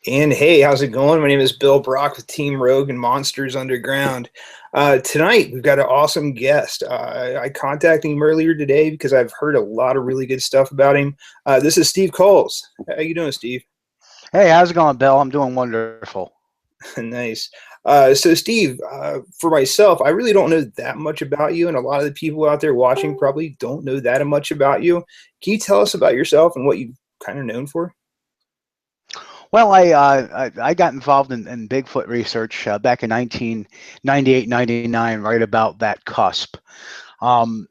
And hey, how's it going? My name is Bill Brock with Team Rogue and Monsters Underground. Tonight, we've got an awesome guest. I contacted him earlier today because I've heard a lot of really good stuff about him. This is Steve Kulls. How you doing, Steve? Hey, how's it going, Bill? I'm doing wonderful. Nice. So, Steve, for myself, I really don't know that much about you, and a lot of the people out there watching probably don't know that much about you. Can you tell us about yourself and what you're kind of known for? Well, I got involved in Bigfoot research back in 1998, 99, right about that cusp. Um,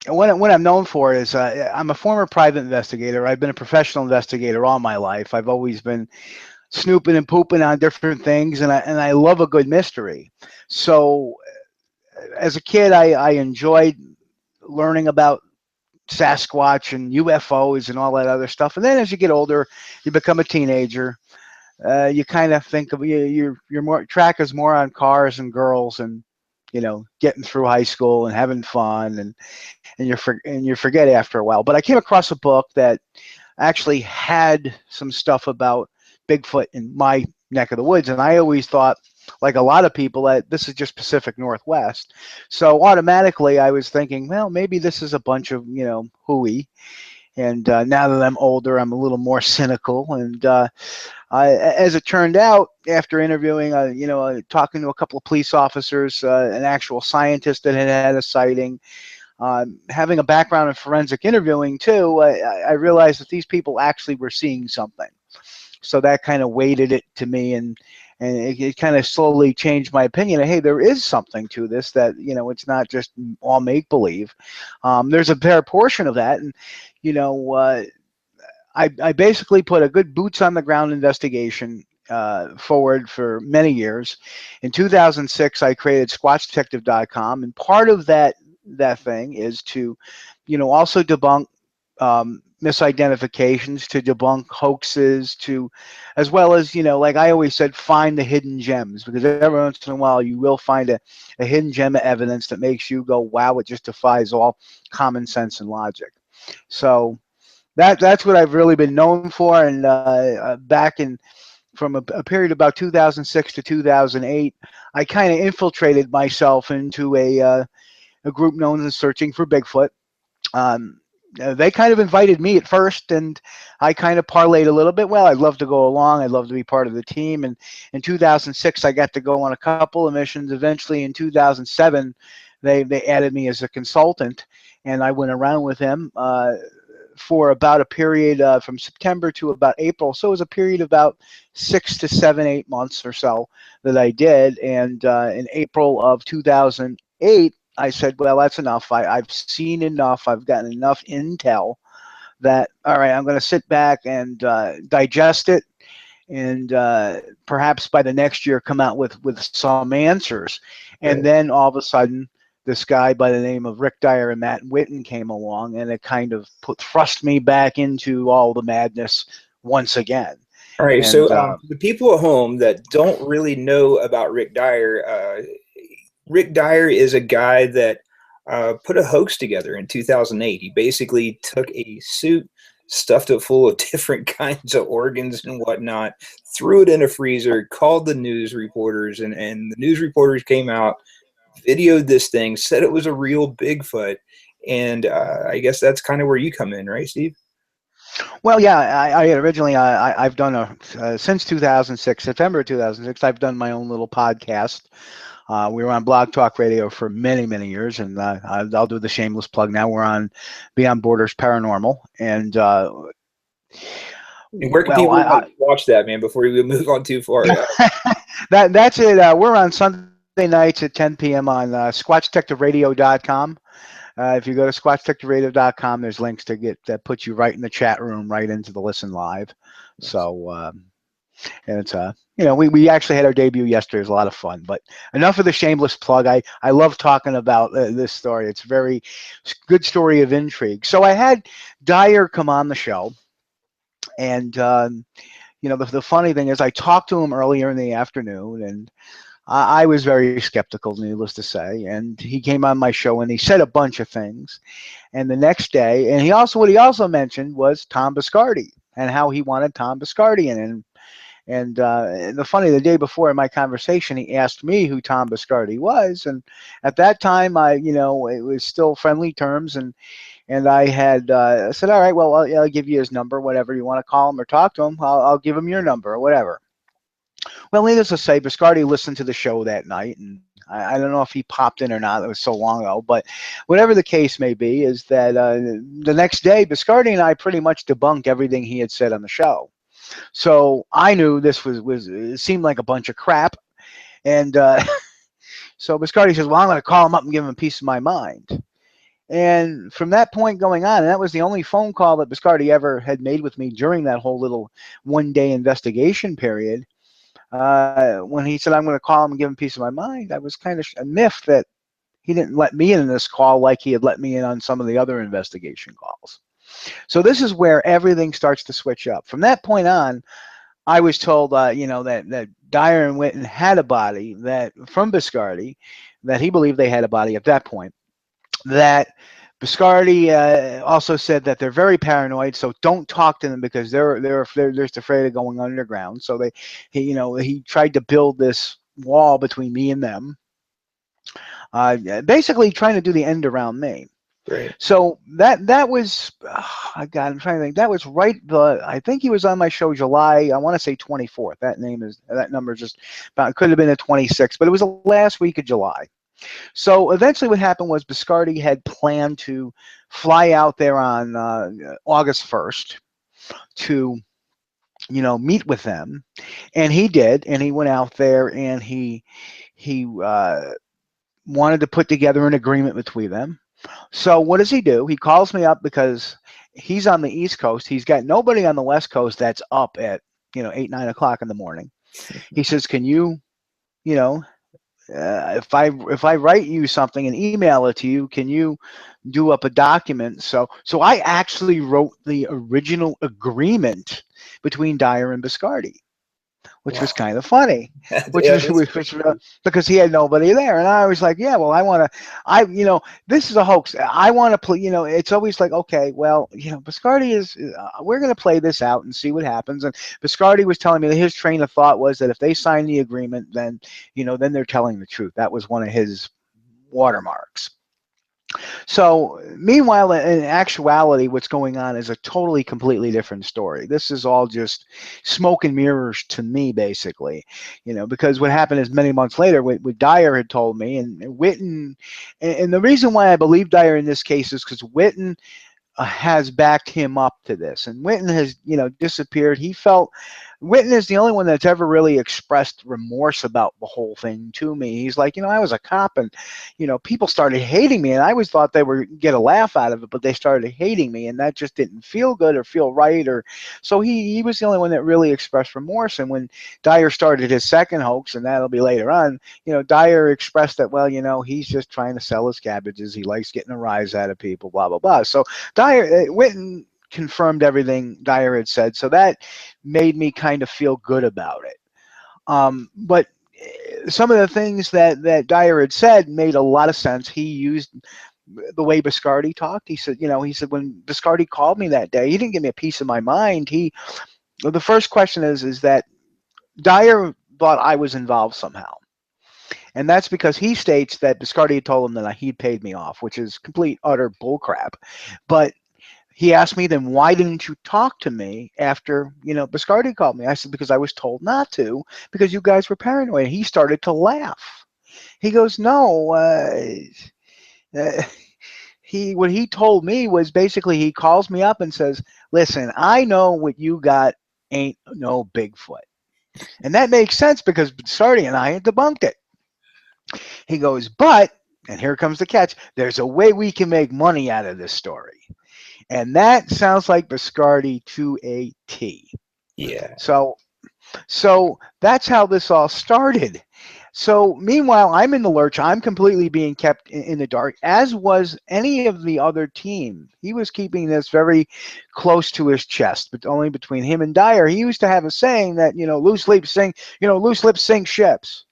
and what I'm known for is I'm a former private investigator. I've been a professional investigator all my life. I've always been snooping and pooping on different things, and I love a good mystery. So, as a kid, I enjoyed learning about Sasquatch and UFOs and all that other stuff. And then as you get older, you become a teenager. You kind of think of your more track is more on cars and girls and getting through high school and having fun and you forget after a while. But I came across a book that actually had some stuff about Bigfoot in my neck of the woods, and I always thought, like a lot of people, that this is just Pacific Northwest. So automatically, I was thinking, well, maybe this is a bunch of hooey. And now that I'm older, I'm a little more cynical. And as it turned out, after interviewing, talking to a couple of police officers, an actual scientist that had had a sighting, having a background in forensic interviewing too, I realized that these people actually were seeing something. So that kind of weighted it to me, and it kind of slowly changed my opinion. Hey, there is something to this, that it's not just all make believe. There's a fair portion of that, and I basically put a good boots on the ground investigation forward for many years. In 2006, I created SquatchDetective.com, and part of that thing is to, also debunk misidentifications, to debunk hoaxes, to, as well as, like I always said, find the hidden gems, because every once in a while you will find a hidden gem of evidence that makes you go, wow, it just defies all common sense and logic. So that's what I've really been known for. And back in from a period about 2006 to 2008, I kind of infiltrated myself into a group known as Searching for Bigfoot. They kind of invited me at first, and I kind of parlayed a little bit. Well, I'd love to go along. I'd love to be part of the team. And in 2006, I got to go on a couple of missions. Eventually, in 2007, they added me as a consultant, and I went around with them for about a period from September to about April. So it was a period of about 6 to 7, 8 months or so that I did. And in April of 2008, I said, well, that's enough. I've seen enough. I've gotten enough intel that, all right, I'm going to sit back and digest it, and perhaps by the next year come out with some answers. And then all of a sudden, this guy by the name of Rick Dyer and Matt Witten came along, and it kind of thrust me back into all the madness once again. All right, And so the people at home that don't really know about Rick Dyer is a guy that put a hoax together in 2008. He basically took a suit, stuffed it full of different kinds of organs and whatnot, threw it in a freezer, called the news reporters, and the news reporters came out, videoed this thing, said it was a real Bigfoot. And I guess that's kind of where you come in, right, Steve? well, yeah, I had originally I've done since 2006, September 2006. I've done my own little podcast. We were on Blog Talk Radio for many, many years, and I'll do the shameless plug now. We're on Beyond Borders Paranormal, and And where can well, people watch that, man, before we move on too far? that's it. We're on Sunday nights at 10 p.m. on SquatchDetectiveRadio.com. If you go to SquatchDetectiveRadio.com, there's links to get that put you right in the chat room, right into the listen live. So, and it's we actually had our debut yesterday. It was a lot of fun. But enough of the shameless plug. I love talking about this story. It's a very good story of intrigue. So I had Dyer come on the show, and the funny thing is, I talked to him earlier in the afternoon, and I was very skeptical, needless to say. And he came on my show, and he said a bunch of things. And the next day, and what he also mentioned was Tom Biscardi, and how he wanted Tom Biscardi in. And the day before in my conversation, he asked me who Tom Biscardi was, and at that time, it was still friendly terms, and I had said, all right, well, I'll give you his number, whatever you want to call him or talk to him. I'll give him your number or whatever. Well, needless to say, Biscardi listened to the show that night, and I don't know if he popped in or not. It was so long ago, but whatever the case may be, is that the next day, Biscardi and I pretty much debunked everything he had said on the show. So I knew this was it seemed like a bunch of crap, and so Biscardi says, "Well, I'm going to call him up and give him a piece of my mind." And from that point going on, and that was the only phone call that Biscardi ever had made with me during that whole little one-day investigation period. When he said, "I'm going to call him and give him a piece of my mind," I was kind of miffed that he didn't let me in this call like he had let me in on some of the other investigation calls. So this is where everything starts to switch up. From that point on, I was told, that Dyer and Witten had a body from Biscardi, that he believed they had a body at that point. That Biscardi also said that they're very paranoid, so don't talk to them because they're just afraid of going underground. So he tried to build this wall between me and them, basically trying to do the end around me. Right. So that was, I'm trying to think. That was right. I think he was on my show July. I want to say 24th. That number is just about. It could have been a 26th, but it was the last week of July. So eventually, what happened was Biscardi had planned to fly out there on August 1st to, meet with them, and he did. And he went out there and he wanted to put together an agreement between them. So what does he do? He calls me up because he's on the East Coast. He's got nobody on the West Coast that's up at 8, 9 o'clock in the morning. He says, "Can you, if I write you something and email it to you, can you do up a document?" So I actually wrote the original agreement between Dyer and Biscardi, which was kind of funny, because he had nobody there, and I was like, yeah, well, this is a hoax. I want to play. It's always like, okay, well, Biscardi is. We're going to play this out and see what happens. And Biscardi was telling me that his train of thought was that if they sign the agreement, then then they're telling the truth. That was one of his watermarks. So meanwhile, in actuality, what's going on is a totally, completely different story. This is all just smoke and mirrors to me, basically, because what happened is many months later, what Dyer had told me, and Witten, and the reason why I believe Dyer in this case is because Witten has backed him up to this, and Witten has disappeared. Witten is the only one that's ever really expressed remorse about the whole thing to me. He's like, I was a cop, and people started hating me, and I always thought they were get a laugh out of it, but they started hating me, and that just didn't feel good or feel right. Or so he was the only one that really expressed remorse. And when Dyer started his second hoax, and that'll be later on, Dyer expressed that, well, he's just trying to sell his cabbages. He likes getting a rise out of people, blah blah blah. So Witten confirmed everything Dyer had said, so that made me kind of feel good about it. But some of the things that Dyer had said made a lot of sense. He used the way Biscardi talked. He said, when Biscardi called me that day, he didn't give me a piece of my mind. The first question is that Dyer thought I was involved somehow. And that's because he states that Biscardi had told him that he paid me off, which is complete, utter bullcrap. But he asked me, then why didn't you talk to me after, Biscardi called me? I said, because I was told not to, because you guys were paranoid. He started to laugh. He goes, no, what he told me was basically, he calls me up and says, listen, I know what you got ain't no Bigfoot. And that makes sense because Biscardi and I had debunked it. He goes, but, and here comes the catch, there's a way we can make money out of this story. And that sounds like Biscardi to a T. Yeah. So that's how this all started. So meanwhile, I'm in the lurch. I'm completely being kept in the dark, as was any of the other team. He was keeping this very close to his chest, but only between him and Dyer. He used to have a saying that, loose lips sink ships,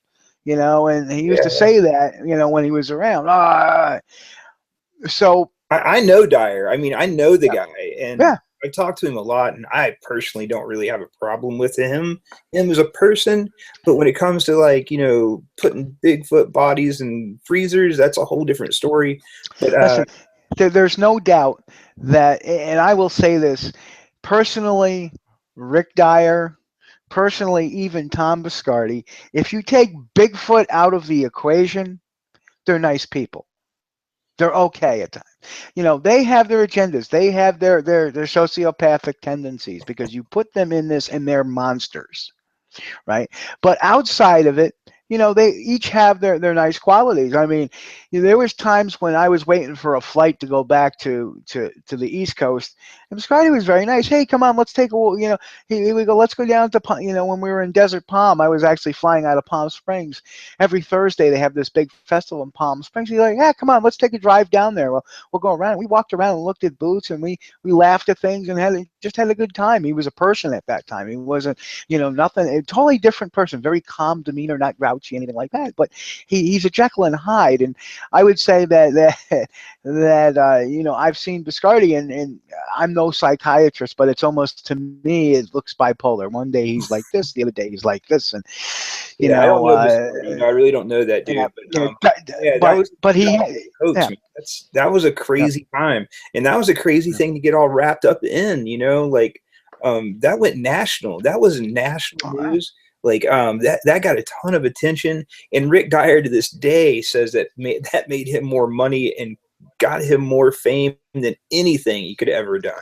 and he used to say that, when he was around. So I know Dyer. I mean, I know the guy, and I've talked to him a lot, and I personally don't really have a problem with him as a person. But when it comes to, like, putting Bigfoot bodies in freezers, that's a whole different story. But Listen, there's no doubt that, and I will say this personally, Rick Dyer, personally, even Tom Biscardi, if you take Bigfoot out of the equation, they're nice people. They're okay at times. They have their agendas. They have their sociopathic tendencies because you put them in this and they're monsters, right? But outside of it, they each have their nice qualities. I mean, there was times when I was waiting for a flight to go back to the East Coast, and Scotty was very nice. Hey, come on, let's take a, here we go. Let's go down to, when we were in Desert Palm, I was actually flying out of Palm Springs. Every Thursday they have this big festival in Palm Springs. He's like, yeah, come on, let's take a drive down there. We'll go around. We walked around and looked at booths, and we laughed at things and just had a good time. He was a person at that time. He wasn't, nothing. A totally different person, very calm demeanor, not grouchy, anything like that. But he's a Jekyll and Hyde, and I would say that I've seen Biscardi, and I'm no psychiatrist, but it's almost, to me, it looks bipolar. One day he's like this, the other day he's like this, and yeah, I don't know Biscardi. I really don't know that dude. That was hoax. Yeah. Man. That was a crazy time, and that was a crazy thing to get all wrapped up in. Like that went national. That was national news. Like that got a ton of attention, and Rick Dyer to this day says that made him more money and got him more fame than anything he could have ever done.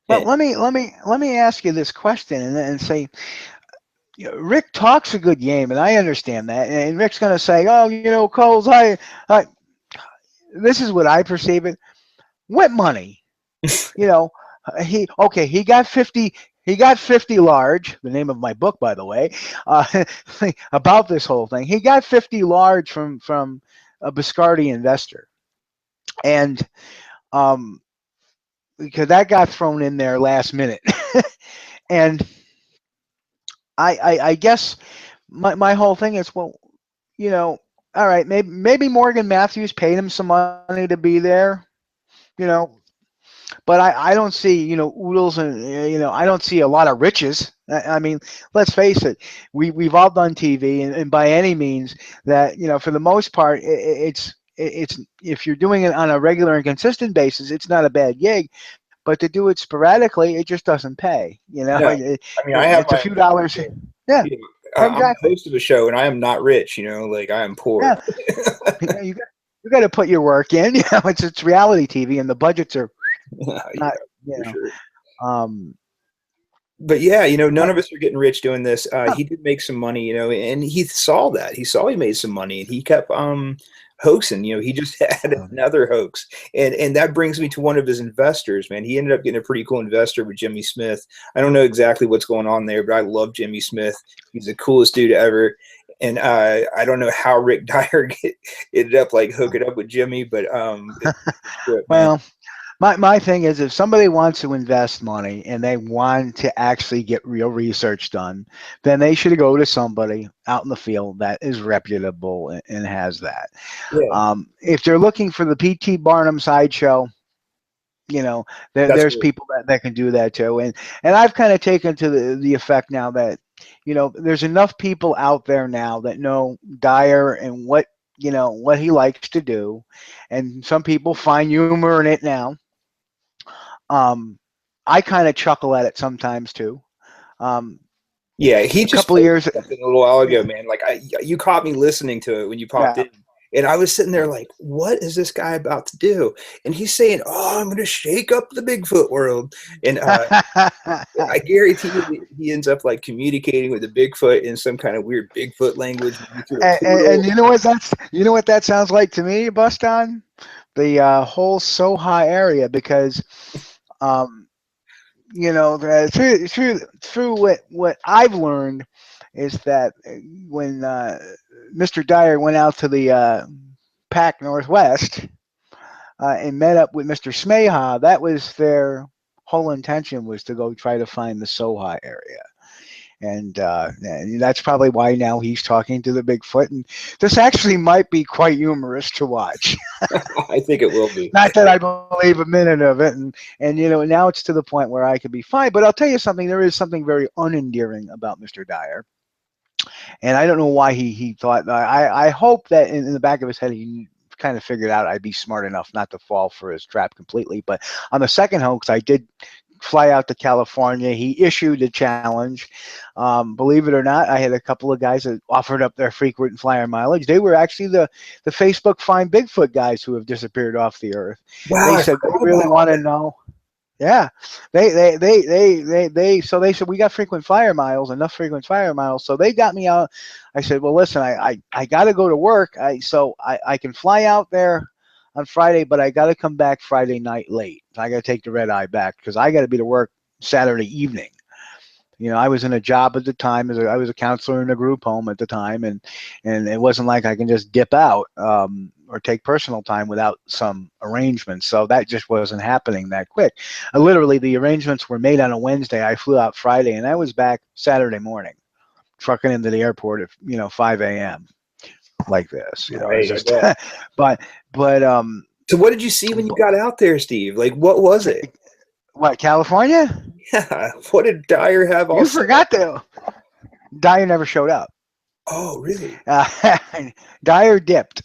But let me ask you this question and say, Rick talks a good game, and I understand that, and Rick's going to say, oh, Kohls, I this is what I perceive it. What money? He got 50. He got 50 large, the name of my book, by the way, about this whole thing. He got 50 large from a Biscardi investor. And because that got thrown in there last minute. And I guess my whole thing is, well, all right, maybe Morgan Matthews paid him some money to be there, but I don't see, oodles and, I don't see a lot of riches. I mean, let's face it, we've all done TV, and by any means that, for the most part, it's if you're doing it on a regular and consistent basis, it's not a bad gig. But to do it sporadically, it just doesn't pay. No, I mean, I have it's a few dollars. Yeah, exactly. I'm the host of a show, and I am not rich. Like, I am poor. Yeah. You got to put your work in. It's reality TV, and the budgets are not. Sure. But yeah, none of us are getting rich doing this. He did make some money, and he saw that. He saw he made some money, and he kept hoaxing. He just had another hoax, and that brings me to one of his investors. Man, he ended up getting a pretty cool investor with Jimmy Smith. I don't know exactly what's going on there, but I love Jimmy Smith. He's the coolest dude ever. And I don't know how Rick Dyer ended up like hooking up with Jimmy, but well. My thing is, if somebody wants to invest money and they want to actually get real research done, then they should go to somebody out in the field that is reputable and has that. Yeah. If they're looking for the P.T. Barnum sideshow, there's people that can do that too. And I've kind of taken to the effect now that, there's enough people out there now that know Dyer and what he likes to do. And some people find humor in it now. I kind of chuckle at it sometimes too. Yeah, he just a couple of years a little while ago, man. Like you caught me listening to it when you popped in, and I was sitting there like, "What is this guy about to do?" And he's saying, "Oh, I'm going to shake up the Bigfoot world," and I guarantee you he ends up like communicating with the Bigfoot in some kind of weird Bigfoot language. And you know what that sounds like to me, Buston? The whole Soha area, because through what I've learned is that when Mr. Dyer went out to the Pac Northwest and met up with Mr. Smeha, that was their whole intention, was to go try to find the Soha area. And that's probably why now he's talking to the Bigfoot. And this actually might be quite humorous to watch. I think it will be. Not that I believe a minute of it. And now it's to the point where I could be fine. But I'll tell you something. There is something very unendearing about Mr. Dyer. And I don't know why he thought. I hope that in the back of his head he kind of figured out I'd be smart enough not to fall for his trap completely. But on the second hoax, I did fly out to California. He issued a challenge. Believe it or not, I had a couple of guys that offered up their frequent flyer mileage. They were actually the Facebook Find Bigfoot guys who have disappeared off the earth. Wow, They said they really want to know. Yeah, so they said we got frequent flyer miles, enough frequent flyer miles. So they got me out. I said, well, listen, I got to go to work. I can fly out there on Friday, but I got to come back Friday night late. I got to take the red eye back because I got to be to work Saturday evening. I was in a job at the time. I was a counselor in a group home at the time, and it wasn't like I can just dip out or take personal time without some arrangements. So that just wasn't happening that quick. Literally, the arrangements were made on a Wednesday. I flew out Friday, and I was back Saturday morning, trucking into the airport at 5 a.m. like this. Right, It's just, but so what did you see when you got out there, Steve? Like, what was it? What, California? Yeah. What did Dyer have? You forgot to. Dyer never showed up. Oh, really? Dyer dipped.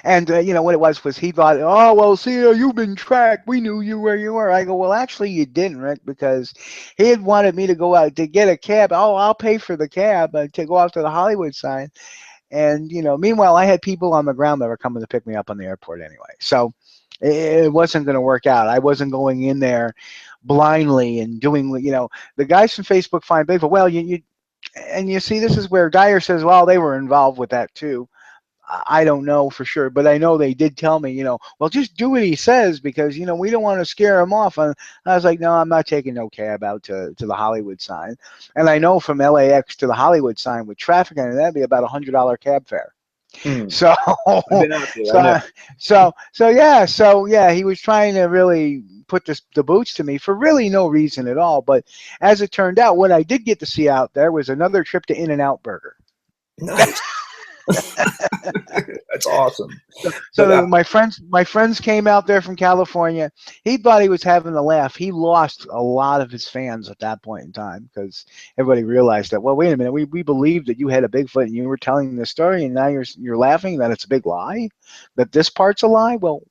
And what it was he thought, oh, well, see, you've been tracked. We knew you where you were. I go, well, actually, you didn't, Rick, because he had wanted me to go out to get a cab. Oh, I'll pay for the cab to go out to the Hollywood sign. And, meanwhile, I had people on the ground that were coming to pick me up on the airport anyway. So it wasn't going to work out. I wasn't going in there blindly and doing, the guys from Facebook Find Bigfoot. Well, and you see, this is where Dyer says, well, they were involved with that too. I don't know for sure, but I know they did tell me, well, just do what he says because, we don't want to scare him off. And I was like, no, I'm not taking no cab out to the Hollywood sign. And I know from LAX to the Hollywood sign with traffic on it, that'd be about $100 cab fare. So, yeah, he was trying to really put the boots to me for really no reason at all. But as it turned out, what I did get to see out there was another trip to In-N-Out Burger. Nice. That's awesome. So my friends came out there from California. He thought he was having a laugh. He lost a lot of his fans at that point in time because everybody realized that, well, wait a minute, we believed that you had a Bigfoot and you were telling this story, and now you're laughing that it's a big lie, that this part's a lie. Well,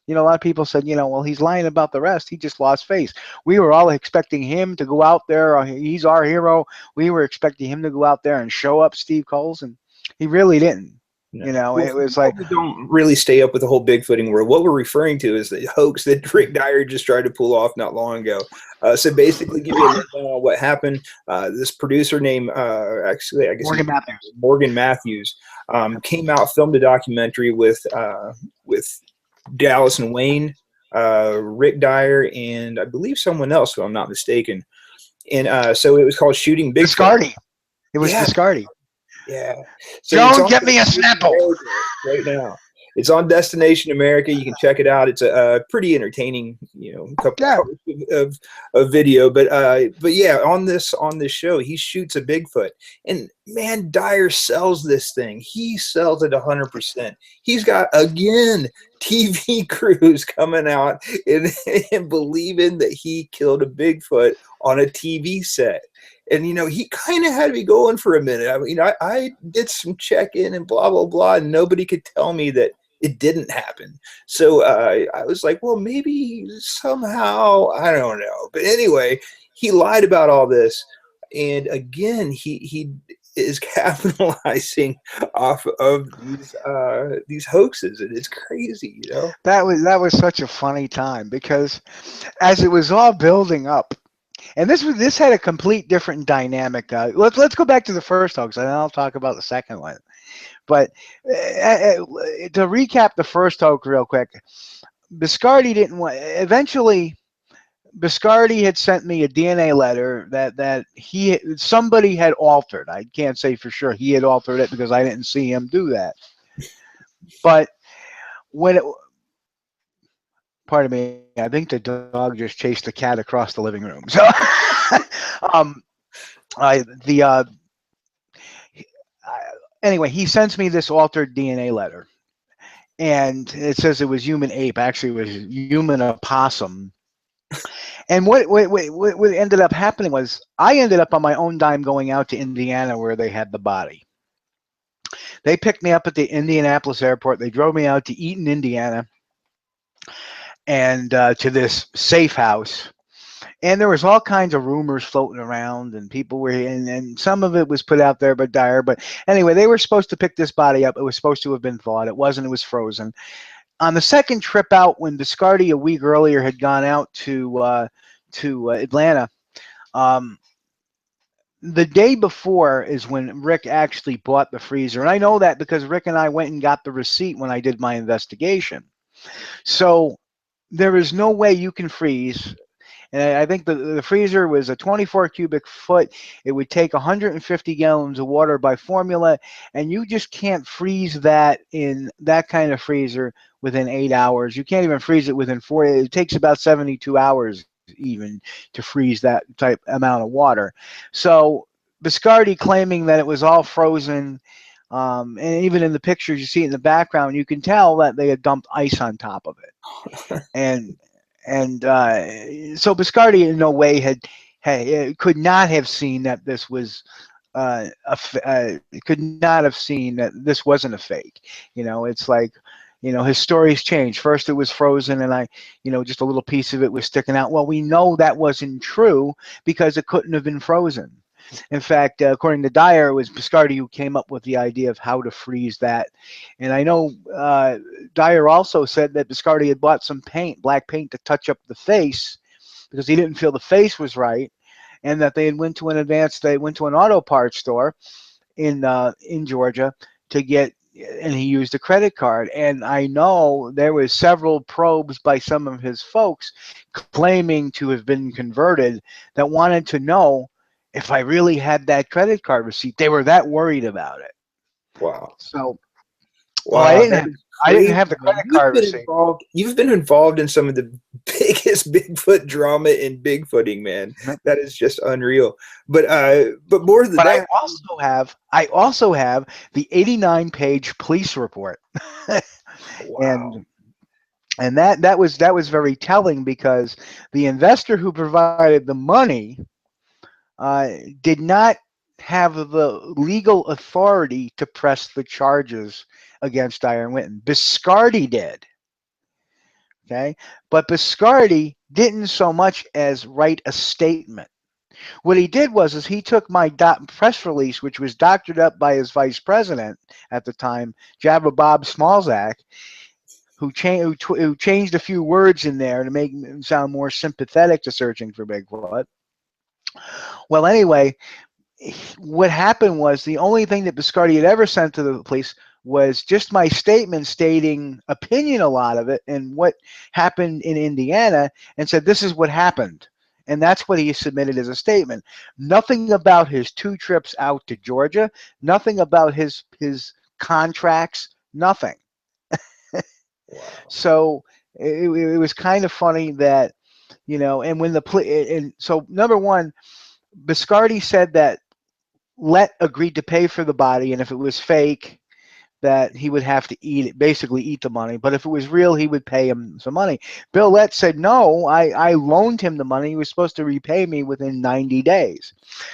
a lot of people said, well, he's lying about the rest. He just lost face. We were all expecting him to go out there. He's our hero. We were expecting him to go out there and show up Steve Kulls, and he really didn't. No. It was like, we don't really stay up with the whole Bigfooting world. What we're referring to is the hoax that Rick Dyer just tried to pull off not long ago. So basically, give you a rundown on what happened. This producer named, actually, I guess Morgan Matthews, came out, filmed a documentary with Dallas and Wayne, Rick Dyer, and I believe someone else, if I'm not mistaken. And so it was called Shooting Bigfoot. Viscardi. It was Viscardi. Yeah. So don't get me a Snapple right now. It's on Destination America. You can check it out. It's a pretty entertaining, couple of video. But yeah, on this show, he shoots a Bigfoot, and man, Dyer sells this thing. He sells it 100%. He's got again TV crews coming out and believing that he killed a Bigfoot on a TV set. And, he kind of had me going for a minute. I mean, I did some check-in and blah, blah, blah, and nobody could tell me that it didn't happen. So I was like, well, maybe somehow, I don't know. But anyway, he lied about all this. And again, he is capitalizing off of these hoaxes. And it's crazy, That was such a funny time because as it was all building up, and this had a complete different dynamic. Let's go back to the first hoax, and then I'll talk about the second one. But to recap the first hoax real quick, Biscardi didn't want. Eventually, Biscardi had sent me a DNA letter that somebody had altered. I can't say for sure he had altered it because I didn't see him do that. But pardon me, I think the dog just chased the cat across the living room. So, The Anyway, he sends me this altered DNA letter, and it says it was human ape. Actually, it was human opossum. And what ended up happening was I ended up on my own dime going out to Indiana where they had the body. They picked me up at the Indianapolis airport. They drove me out to Eaton, Indiana, and to this safe house. And there was all kinds of rumors floating around, and people were, and some of it was put out there by Dyer. But anyway, they were supposed to pick this body up. It was supposed to have been thawed. It wasn't. It was frozen. On the second trip out, when Biscardi a week earlier had gone out to Atlanta, um, the day before is when Rick actually bought the freezer. And I know that because Rick and I went and got the receipt when I did my investigation. So there is no way you can freeze. And I think the freezer was a 24 cubic foot. It would take 150 gallons of water by formula. And you just can't freeze that in that kind of freezer within 8 hours. You can't even freeze it within 4. It takes about 72 hours even to freeze that type amount of water. So Biscardi claiming that it was all frozen, and even in the pictures you see in the background, you can tell that they had dumped ice on top of it. And so Biscardi in no way could not have seen that this was could not have seen that this wasn't a fake. It's like, his stories changed. First it was frozen, and just a little piece of it was sticking out. Well, we know that wasn't true because it couldn't have been frozen. In fact, according to Dyer, it was Biscardi who came up with the idea of how to freeze that. And I know Dyer also said that Biscardi had bought some paint, black paint, to touch up the face because he didn't feel the face was right, and that they went to an auto parts store in Georgia to get, and he used a credit card. And I know there was several probes by some of his folks claiming to have been converted that wanted to know if I really had that credit card receipt. They were that worried about it. Wow. So, well, Wow, that is I didn't crazy, have the man. credit card receipt. You've been involved in some of the biggest Bigfoot drama in Bigfooting, man. That is just unreal. But more than But that, I also have the 89-page police report. wow. and that was very telling because the investor who provided the money did not have the legal authority to press the charges against Dyer and Winton. Biscardi did. Okay, but Biscardi didn't so much as write a statement. What he did was he took my press release, which was doctored up by his vice president at the time, Jabba Bob Smallzak, who changed a few words in there to make him sound more sympathetic to searching for Bigfoot. Well, anyway, what happened was the only thing that Biscardi had ever sent to the police was just my statement stating opinion, a lot of it, and what happened in Indiana, and said this is what happened. And that's what he submitted as a statement. Nothing about his 2 trips out to Georgia, nothing about his contracts, nothing. Wow. So it was kind of funny that, and when so number one, Biscardi said that Let agreed to pay for the body, and if it was fake, that he would have to eat it, basically eat the money. But if it was real, he would pay him some money. Bill Lett said, no, I loaned him the money. He was supposed to repay me within 90 days.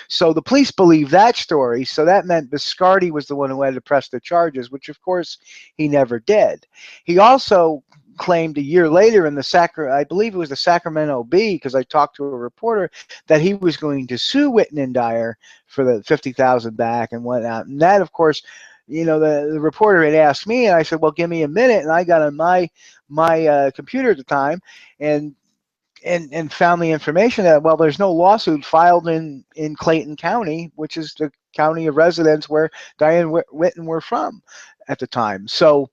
So the police believed that story. So that meant Biscardi was the one who had to press the charges, which of course he never did. He also claimed a year later in I believe it was the Sacramento Bee, because I talked to a reporter, that he was going to sue Whitten and Dyer for the $50,000 back and whatnot. And that, of course, the reporter had asked me, and I said, well, give me a minute. And I got on my computer at the time and found the information that, well, there's no lawsuit filed in Clayton County, which is the county of residence where Dyer and Whitten were from at the time. So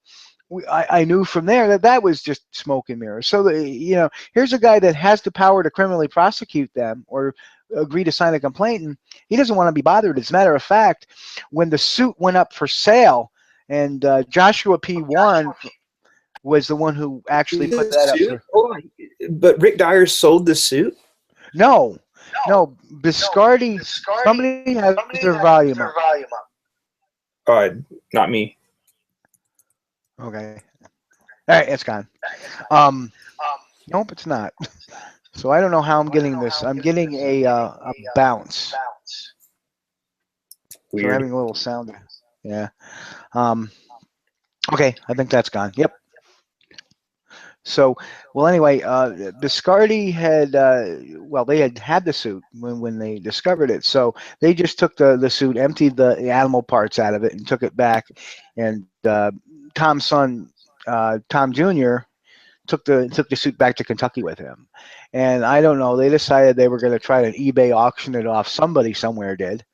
I knew from there that was just smoke and mirrors. So, here's a guy that has the power to criminally prosecute them or agree to sign a complaint, and he doesn't want to be bothered. As a matter of fact, when the suit went up for sale, and Joshua P. Warren was the one who actually put The that up suit? for. Hold on. But Rick Dyer sold the suit? No, No, Biscardi. Somebody has their volume up. Not me. Okay. All right, it's gone. Um, nope, it's not. So I don't know how I'm getting this. I'm getting a bounce. So we're Weird. having a little sound. Yeah. Um, okay, I think that's gone. Yep. So, well, anyway, Biscardi had, well, they had the suit when they discovered it. So they just took the suit, emptied the animal parts out of it, and took it back. And Tom's son, Tom Jr., took the suit back to Kentucky with him. And I don't know, they decided they were going to try to eBay auction it off. Somebody somewhere did.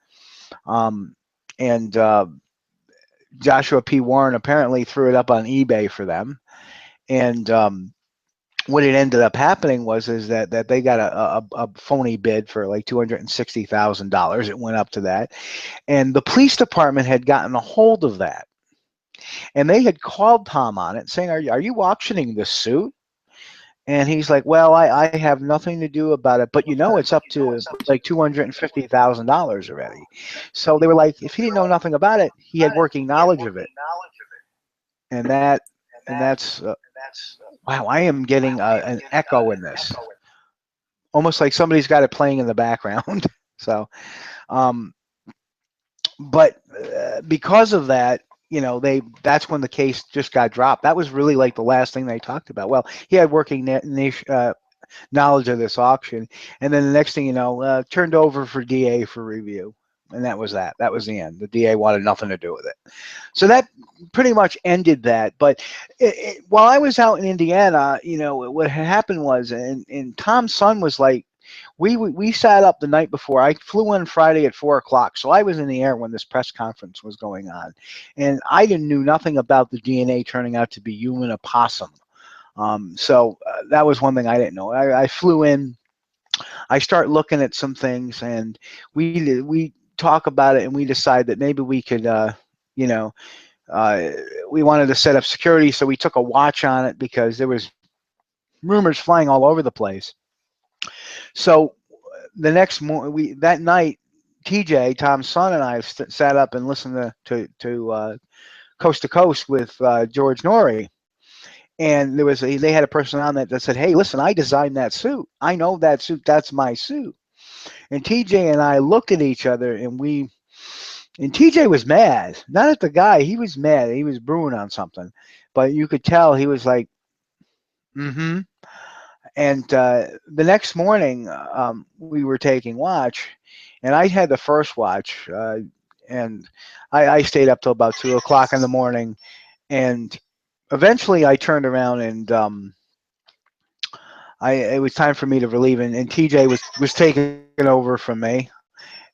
And Joshua P. Warren apparently threw it up on eBay for them. And what it ended up happening was that they got a phony bid for like $260,000. It went up to that, and the police department had gotten a hold of that, and they had called Tom on it, saying, "Are you auctioning this suit?" And he's like, "Well, I have nothing to do about it, but it's up to like $250,000 already." So they were like, if he didn't know nothing about it, he had working knowledge of it, and that's wow. I am getting an echo in this, almost like somebody's got it playing in the background. So, um, but because of that, that's when the case just got dropped. That was really like the last thing they talked about. Well, he had working knowledge of this auction, and then the next thing you know, turned over for DA for review, and that was that. That was the end. The DA wanted nothing to do with it. So that pretty much ended that. But while I was out in Indiana, what had happened was, and Tom's son was like, we sat up the night before. I flew in Friday at 4 o'clock, so I was in the air when this press conference was going on, and I knew nothing about the DNA turning out to be human opossum. So that was one thing I didn't know. I flew in. I start looking at some things, and we talk about it, and we decide that maybe we could, we wanted to set up security, so we took a watch on it because there was rumors flying all over the place. So the next morning, that night, TJ, Tom's son, and I sat up and listened to Coast to Coast with George Norrie. And they had a person on that said, "Hey, listen, I designed that suit. I know that suit. That's my suit." And TJ and I looked at each other, and TJ was mad, not at the guy. He was mad. He was brewing on something, but you could tell he was like, "Mm-hmm." And the next morning, we were taking watch, and I had the first watch, and I stayed up till about 2 o'clock in the morning, and eventually I turned around and it was time for me to relieve, and TJ was taking over from me,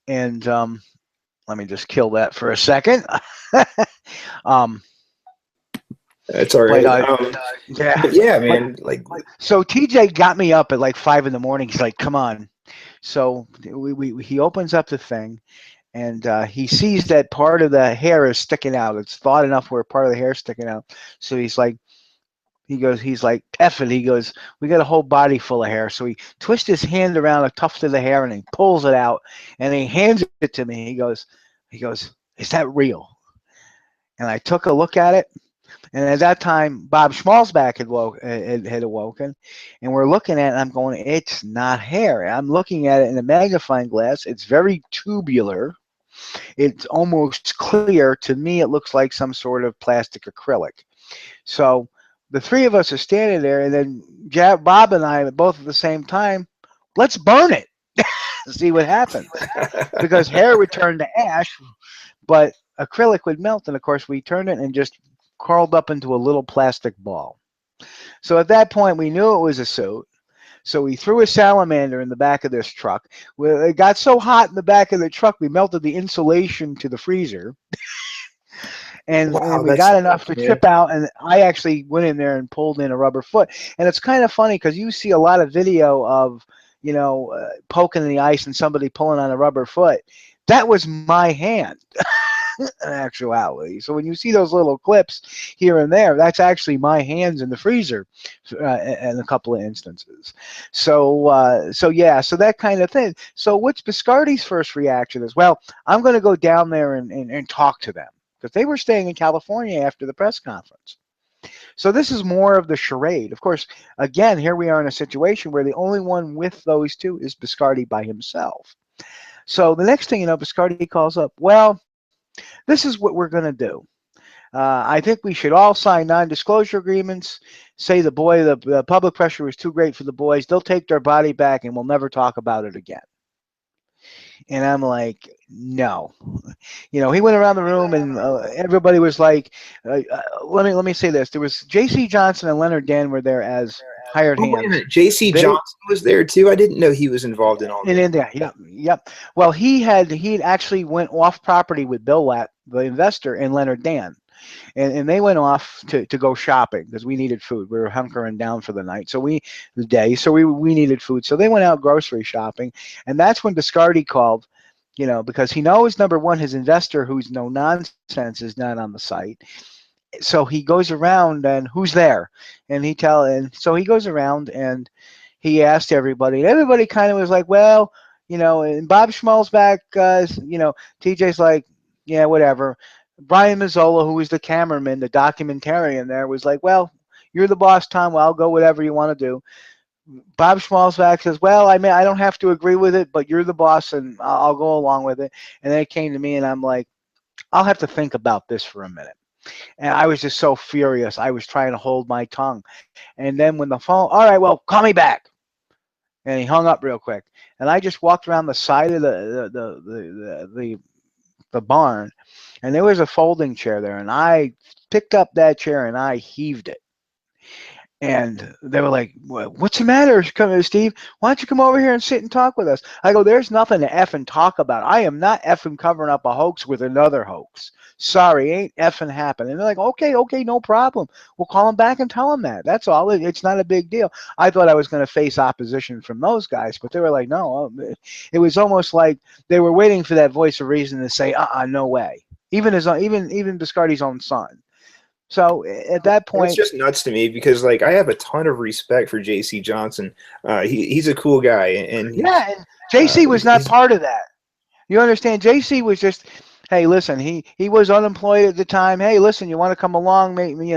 and let me just kill that for a second. um, That's all but right. yeah, But yeah, man, like so TJ got me up at like 5 a.m. He's like, "Come on." So he opens up the thing, and he sees that part of the hair is sticking out. It's thawed enough where part of the hair is sticking out. So he's like, F it. He goes, "We got a whole body full of hair." So he twists his hand around a tuft of the hair and he pulls it out and he hands it to me. He goes, "Is that real?" And I took a look at it. And at that time, Bob Schmalzbach had awoken, and we're looking at it, and I'm going, "It's not hair." I'm looking at it in a magnifying glass. It's very tubular. It's almost clear. To me, it looks like some sort of plastic acrylic. So the three of us are standing there, and then Bob and I, both at the same time, let's burn it and see what happens. Because hair would turn to ash, but acrylic would melt. And of course, we turned it and just curled up into a little plastic ball. So at that point, we knew it was a suit. So we threw a salamander in the back of this truck. Well, it got so hot in the back of the truck, we melted the insulation to the freezer. And wow, we got enough to chip out, and I actually went in there and pulled in a rubber foot. And it's kind of funny because you see a lot of video of, poking in the ice and somebody pulling on a rubber foot. That was my hand. in actuality. So when you see those little clips here and there, that's actually my hands in the freezer in a couple of instances. So yeah, so that kind of thing. So what's Biscardi's first reaction is, well, I'm going to go down there and talk to them, because they were staying in California after the press conference. So this is more of the charade. Of course, again, here we are in a situation where the only one with those two is Biscardi by himself. So the next thing you know, Biscardi calls up, well, this is what we're going to do. I think we should all sign non-disclosure agreements, say the public pressure was too great for the boys. They'll take their body back and we'll never talk about it again. And I'm like, no. He went around the room and everybody was like, let me say this. There was J.C. Johnson and Leonard Dan were there as hired Oh, wait a hands. minute. J.C. Johnson was there too? I didn't know he was involved in all In this. India, yep. Well, he actually went off property with Bill Latt, the investor, and Leonard Dan. And they went off to go shopping because we needed food. We were hunkering down for the night, so we needed food. So they went out grocery shopping, and that's when Biscardi called, because he knows, number one, his investor, who's no nonsense, is not on the site. So he goes around and who's there, and so he goes around and he asked everybody, and everybody kind of was like, well, and Bob Schmalzbach, TJ's like, yeah, whatever. Brian Mazzola, who was the cameraman, the documentarian there, was like, well, you're the boss, Tom. Well, I'll go whatever you want to do. Bob Schmalzbach says, well, I mean, I don't have to agree with it, but you're the boss, and I'll go along with it. And then it came to me, and I'm like, I'll have to think about this for a minute. And I was just so furious. I was trying to hold my tongue. And then when the phone, all right, well, call me back. And he hung up real quick. And I just walked around the side of the barn, and there was a folding chair there, and I picked up that chair and I heaved it. And they were like, what's the matter, Steve? Why don't you come over here and sit and talk with us? I go, there's nothing to effing talk about. I am not effing covering up a hoax with another hoax. Sorry, ain't effing happening. And they're like, okay, no problem. We'll call him back and tell him that. That's all. It's not a big deal. I thought I was going to face opposition from those guys, but they were like, no. It was almost like they were waiting for that voice of reason to say, no way. Even Biscardi's own son. So at that point, it's just nuts to me because, like, I have a ton of respect for J.C. Johnson. He's a cool guy, and and JC was not part of that. You understand? JC was just, hey, listen, he was unemployed at the time. Hey, listen, you want to come along? Maybe,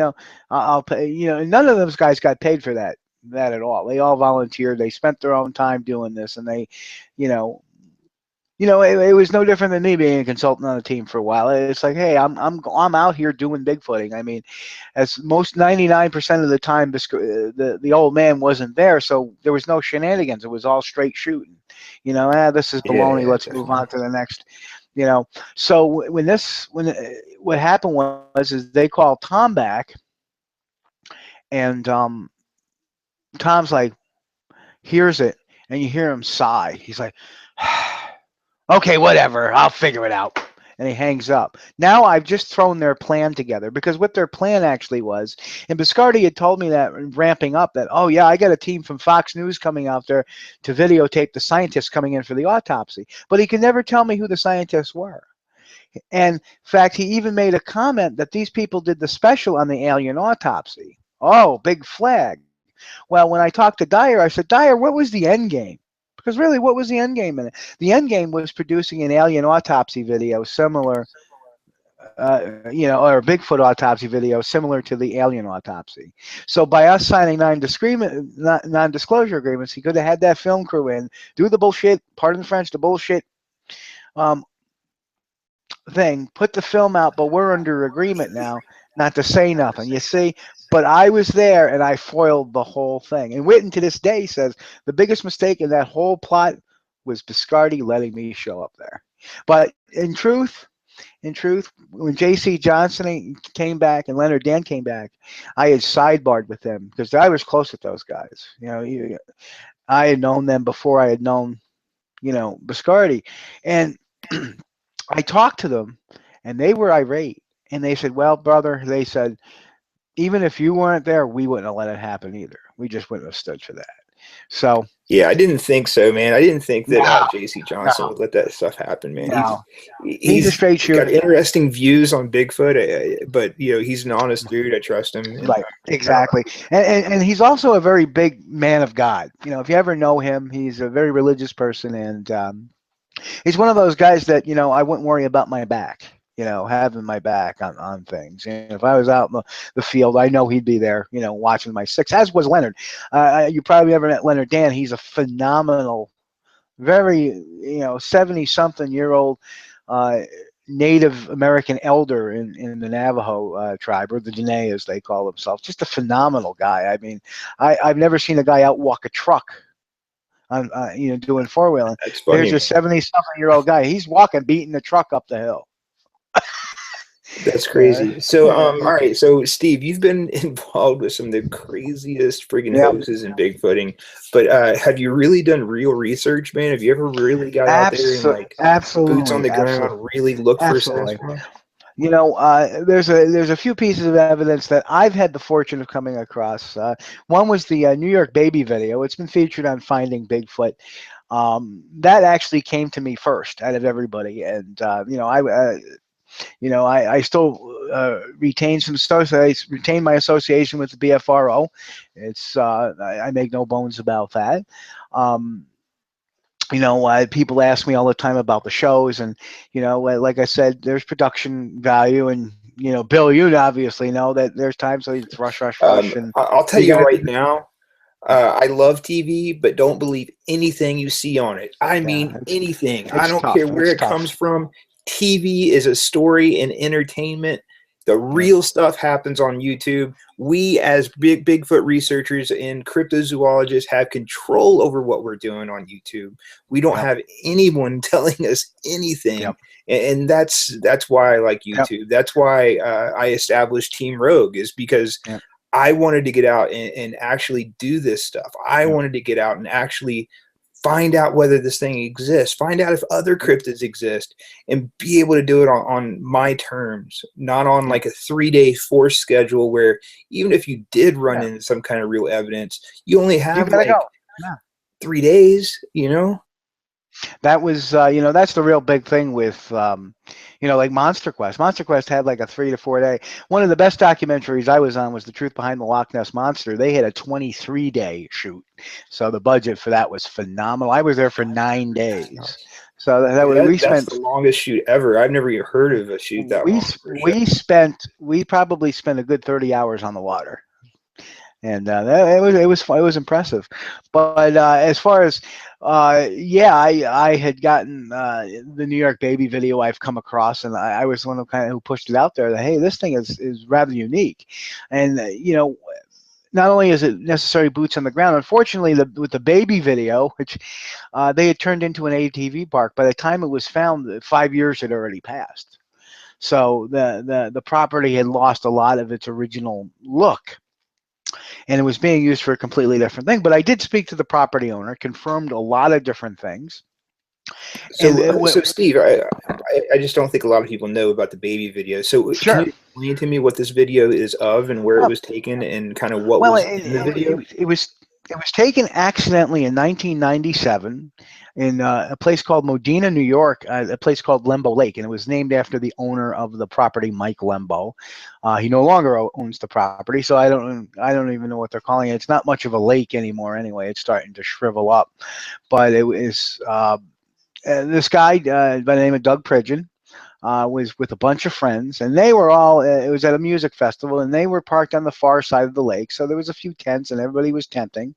I'll pay. And none of those guys got paid for that at all. They all volunteered. They spent their own time doing this, and they, it was no different than me being a consultant on a team for a while. It's like, hey, I'm out here doing Bigfooting. I mean, as most 99% of the time, the old man wasn't there, so there was no shenanigans. It was all straight shooting. This is baloney. Let's move on to the next. So what happened is they called Tom back, and Tom's like, hears it, and you hear him sigh. He's like, okay, whatever, I'll figure it out. And he hangs up. Now I've just thrown their plan together, because what their plan actually was, and Biscardi had told me that ramping up that, oh yeah, I got a team from Fox News coming out there to videotape the scientists coming in for the autopsy. But he could never tell me who the scientists were. And in fact, he even made a comment that these people did the special on the alien autopsy. Oh, big flag. Well, when I talked to Dyer, I said, Dyer, what was the end game? Because really, what was the end game in it? The end game was producing an alien autopsy video similar, or a Bigfoot autopsy video similar to the alien autopsy. So by us signing non-disclosure agreements, he could have had that film crew in, do the bullshit, pardon the French, the bullshit thing, put the film out, but we're under agreement now not to say nothing. You see? But I was there, and I foiled the whole thing. And Witten to this day says the biggest mistake in that whole plot was Biscardi letting me show up there. But in truth, when J.C. Johnson came back and Leonard Dan came back, I had sidebarred with them because I was close with those guys. I had known them before I had known, Biscardi. And I talked to them, and they were irate. And they said, well, brother, they said, even if you weren't there, we wouldn't have let it happen either. We just wouldn't have stood for that. So yeah, I didn't think so, man. I didn't think that no, J.C. Johnson no, would let that stuff happen, man. no. He's a He's straight got shooter. interesting views on Bigfoot, but he's an honest dude. I trust him. And Right, exactly. And he's also a very big man of God. If you ever know him, he's a very religious person, and he's one of those guys that I wouldn't worry about my back. Having my back on things. If I was out in the field, I know he'd be there. Watching my six. As was Leonard. You probably never met Leonard Dan. He's a phenomenal, very 70-something-year-old Native American elder in the Navajo tribe, or the Dene as they call themselves. Just a phenomenal guy. I mean, I've never seen a guy outwalk a truck on doing four-wheeling. that's Here's funny, a man. 70-something-year-old guy. He's walking, beating the truck up the hill. That's Yeah, crazy. So, yeah, all right. So, Steve, you've been involved with some of the craziest friggin' yep. hoaxes in Bigfooting, but have you really done real research, man? Have you ever really got out there and like boots on Absolutely, the absolutely, ground, really look for absolutely. Sasquatch? There's a few pieces of evidence that I've had the fortune of coming across. One was the New York baby video. It's been featured on Finding Bigfoot. That actually came to me first out of everybody, and I still retain my association with the BFRO. It's I make no bones about that. Um, people ask me all the time about the shows, and like I said, there's production value, and Bill, you obviously know that there's times that it's rush, rush, rush, and I'll tell you you got right now. I love TV, but don't believe anything you see on it. I yeah, mean, anything. I it's don't care tough. where It's it comes tough. from. TV is a story and entertainment. The Yeah, real stuff happens on YouTube. We, as Bigfoot researchers and cryptozoologists, have control over what we're doing on YouTube. We don't yep, have anyone telling us anything, yep, and that's why I like yep, YouTube. That's why I established Team Rogue, is because yep, I wanted to get out and actually do this stuff. I yep. wanted to get out and actually find out whether this thing exists, find out if other Yep. cryptids exist, and be able to do it on my terms, not on Yep. like a 3-day force schedule where even if you did run Yeah, into some kind of real evidence, you only you have gotta like go. Yeah. 3 days, you know? That was, that's the real big thing with, like Monster Quest. Monster Quest had like a 3 to 4 day. One of the best documentaries I was on was The Truth Behind the Loch Ness Monster. They had a 23-day shoot. So the budget for that was phenomenal. I was there for 9 days. So Yeah, we that's spent the longest shoot ever. I've never even heard of a shoot that long for a show. we probably spent a good 30 hours on the water. And it was impressive, but as far as yeah, I had gotten the New York baby video I've come across, and I was one of kind of who pushed it out there that hey, this thing is rather unique, and not only is it necessary boots on the ground, unfortunately with the baby video, which they had turned into an ATV park, by the time it was found, 5 years had already passed, so the property had lost a lot of its original look, and it was being used for a completely different thing. But I did speak to the property owner, confirmed a lot of different things. And So Steve, I just don't think a lot of people know about the baby video. So can sure. you explain to me what this video is of and where it Well, was taken and kind of what well, was in the video? it was taken accidentally in 1997 in a place called Modena, New York, a place called Lembo Lake, and it was named after the owner of the property, Mike Lembo. He no longer owns the property, so I don't even know what they're calling it. It's not much of a lake anymore, anyway. It's starting to shrivel up, but it was. This guy by the name of Doug Pridgeon was with a bunch of friends, and they were all. It was at a music festival, and they were parked on the far side of the lake. So there was a few tents, and everybody was tenting.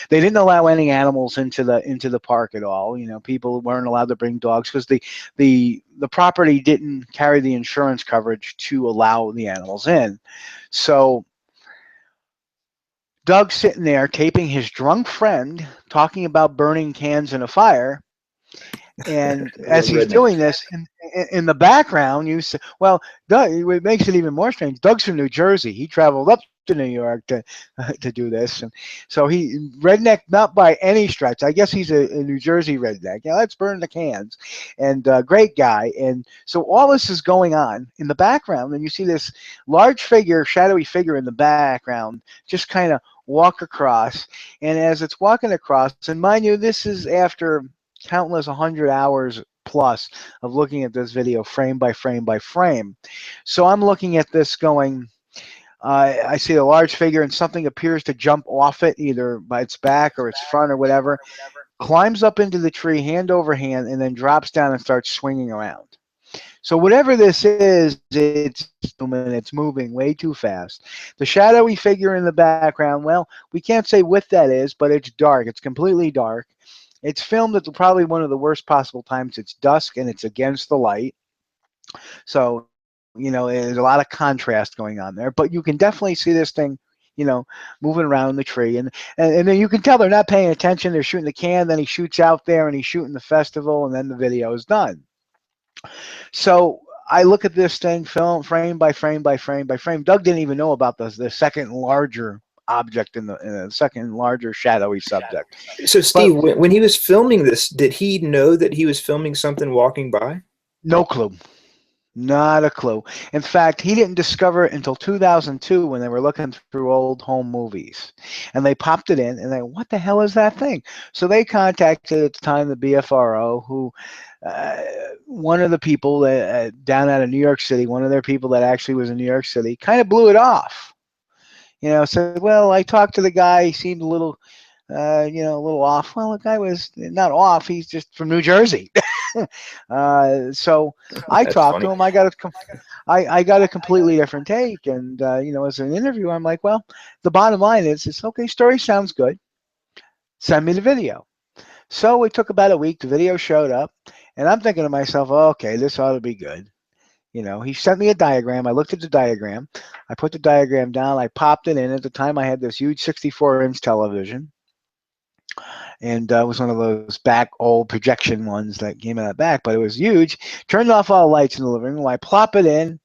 They didn't allow any animals into the park at all. People weren't allowed to bring dogs because the property didn't carry the insurance coverage to allow the animals in. So Doug's sitting there taping his drunk friend talking about burning cans in a fire. And Real as he's redneck. doing this, in the background, you say, well, Doug, it makes it even more strange. Doug's from New Jersey. He traveled up to New York to do this, and so he redneck not by any stretch. I guess he's a New Jersey redneck. Yeah, let's burn the cans, and great guy. And so all this is going on in the background, and you see this large figure, shadowy figure in the background, just kind of walk across, and as it's walking across, and mind you, this is after countless 100 hours plus of looking at this video frame by frame by frame. So I'm looking at this going, I see a large figure and something appears to jump off it, either by its back or its front or whatever, climbs up into the tree hand over hand, and then drops down and starts swinging around. So whatever this is, it's moving way too fast. The shadowy figure in the background, well, we can't say what that is, but it's dark. It's completely dark. It's filmed at probably one of the worst possible times. It's dusk and it's against the light. So, there's a lot of contrast going on there. But you can definitely see this thing, moving around the tree. And then you can tell they're not paying attention. They're shooting the can, then he shoots out there and he's shooting the festival, and then the video is done. So I look at this thing, film frame by frame by frame by frame. Doug didn't even know about the second larger object in the second larger shadowy subject. So Steve, when he was filming this, did he know that he was filming something walking by? No clue. Not a clue. In fact, he didn't discover it until 2002 when they were looking through old home movies. And they popped it in, and they, what the hell is that thing? So they contacted at the time the BFRO, who one of the people down out of New York City, one of their people that actually was in New York City, kind of blew it off. Said, well, I talked to the guy. He seemed a little, a little off. Well, the guy was not off. He's just from New Jersey. So I talked to him. I got a completely different take. And, as an interview, I'm like, well, the bottom line is, it's okay. Story sounds good. Send me the video. So it took about a week. The video showed up. And I'm thinking to myself, oh, okay, this ought to be good. He sent me a diagram. I looked at the diagram. I put the diagram down. I popped it in. At the time, I had this huge 64-inch television. And it was one of those back old projection ones that came in the back, but it was huge. Turned off all the lights in the living room. I plop it in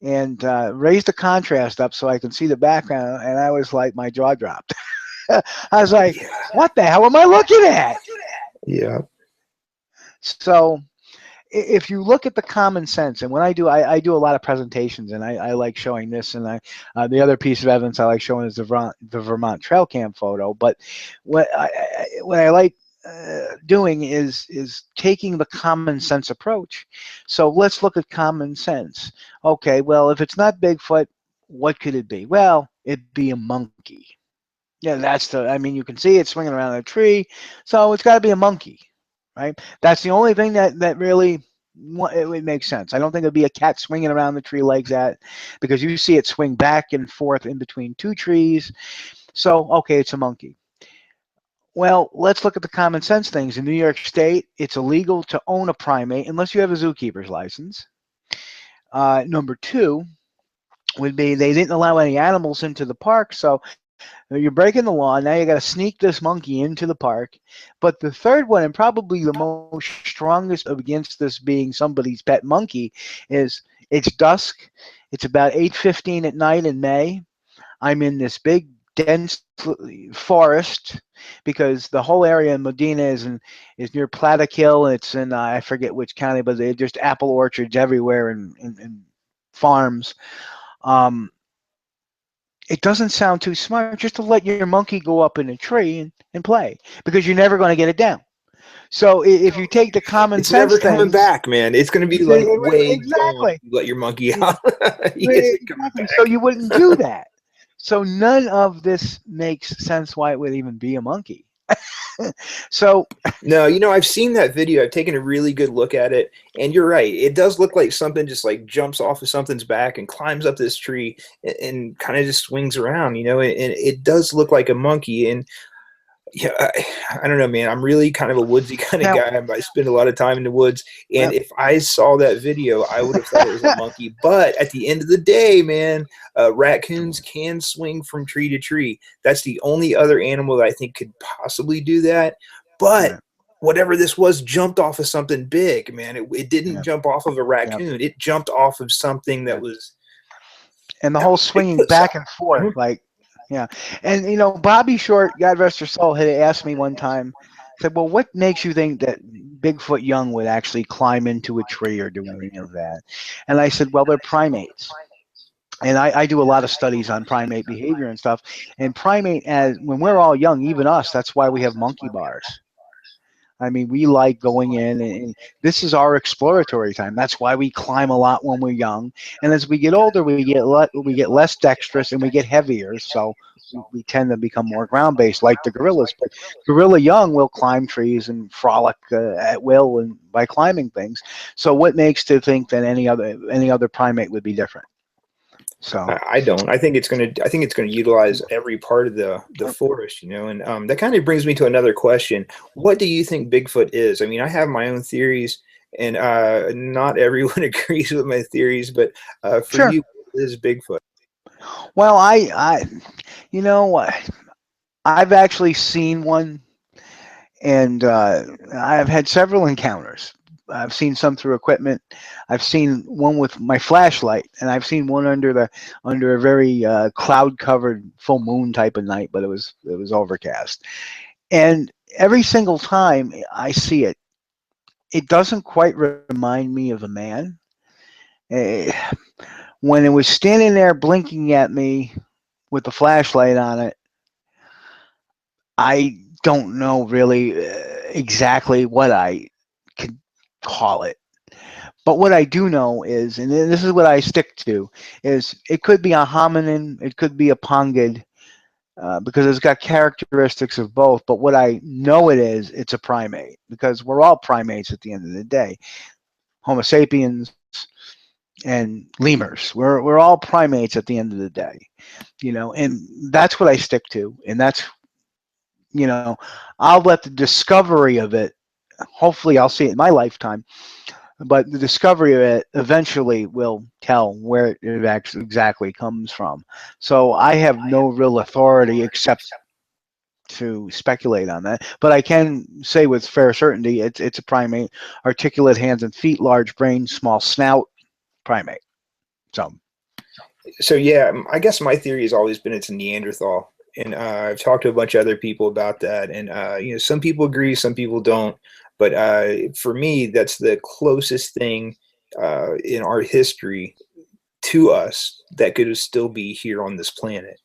and raised the contrast up so I can see the background. And I was like, my jaw dropped. I was like, what the hell am I looking at? Yeah. So if you look at the common sense, and when I do a lot of presentations, and I like showing this, and the other piece of evidence I like showing is the Vermont trail cam photo. But what I like doing is taking the common sense approach. So let's look at common sense. Okay, well, if it's not Bigfoot, what could it be? Well, it'd be a monkey. Yeah, you can see it swinging around a tree, so it's got to be a monkey. Right? That's the only thing that really it would make sense. I don't think it'd be a cat swinging around the tree like that, because you see it swing back and forth in between two trees. So, okay, it's a monkey. Well, let's look at the common sense things. In New York State, it's illegal to own a primate unless you have a zookeeper's license. Number two would be they didn't allow any animals into the park, so you're breaking the law. Now you got to sneak this monkey into the park. But the third one, and probably the most strongest against this being somebody's pet monkey, is it's dusk. It's about 8:15 at night in May. I'm in this big, dense forest, because the whole area in Medina is near Plattekill, and it's in I forget which county, but they're just apple orchards everywhere and farms. It doesn't sound too smart just to let your monkey go up in a tree and play, because you're never going to get it down. So if you take the common it's sense never coming things, back, man. It's going to be like way exactly. You let your monkey out. Exactly. So you wouldn't do that. So none of this makes sense why it would even be a monkey. So no, I've seen that video. I've taken a really good look at it, and you're right. It does look like something just like jumps off of something's back and climbs up this tree and kind of just swings around, and it does look like a monkey. And yeah, I don't know, man. I'm really kind of a woodsy kind of guy. I spend a lot of time in the woods, and if I saw that video, I would have thought it was a monkey. But at the end of the day, man, raccoons can swing from tree to tree. That's the only other animal that I think could possibly do that. But whatever this was jumped off of something big, man. It didn't jump off of a raccoon. It jumped off of something that was. And the whole swinging back and forth, like. Yeah. And, Bobby Short, God rest her soul, had asked me one time, said, well, what makes you think that Bigfoot young would actually climb into a tree or do any of that? And I said, well, they're primates. And I do a lot of studies on primate behavior and stuff. And primate, as when we're all young, even us, that's why we have monkey bars. I mean, we like going in, and this is our exploratory time. That's why we climb a lot when we're young. And as we get older, we get less dexterous and we get heavier. So we tend to become more ground based, like the gorillas. But gorilla young will climb trees and frolic at will and by climbing things. So what makes to think that any other primate would be different? So I don't. I think it's going to. I think it's going to utilize every part of the forest, you know. And that kind of brings me to another question. What do you think Bigfoot is? I mean, I have my own theories, and not everyone agrees with my theories. But for sure. you, what is Bigfoot? Well, you know, I've actually seen one, and I've had several encounters. I've seen some through equipment. I've seen one with my flashlight, and I've seen one under a very cloud-covered full moon type of night, but it was overcast. And every single time I see it, it doesn't quite remind me of a man. Eh, When it was standing there blinking at me with the flashlight on it, I don't know really exactly what I could call it. But what I do know is, and this is what I stick to, is it could be a hominin, it could be a pongid, because it's got characteristics of both. But what I know it's a primate, because we're all primates at the end of the day. Homo sapiens and lemurs, we're all primates at the end of the day, and that's what I stick to, and that's I'll let the discovery of it. Hopefully, I'll see it in my lifetime. But the discovery of it eventually will tell where it actually exactly comes from. So I have no real authority except to speculate on that. But I can say with fair certainty it's a primate, articulate hands and feet, large brain, small snout, primate. So yeah, I guess my theory has always been it's a Neanderthal, and I've talked to a bunch of other people about that, and you know, some people agree, some people don't. But for me, that's the closest thing in our history to us that could still be here on this planet.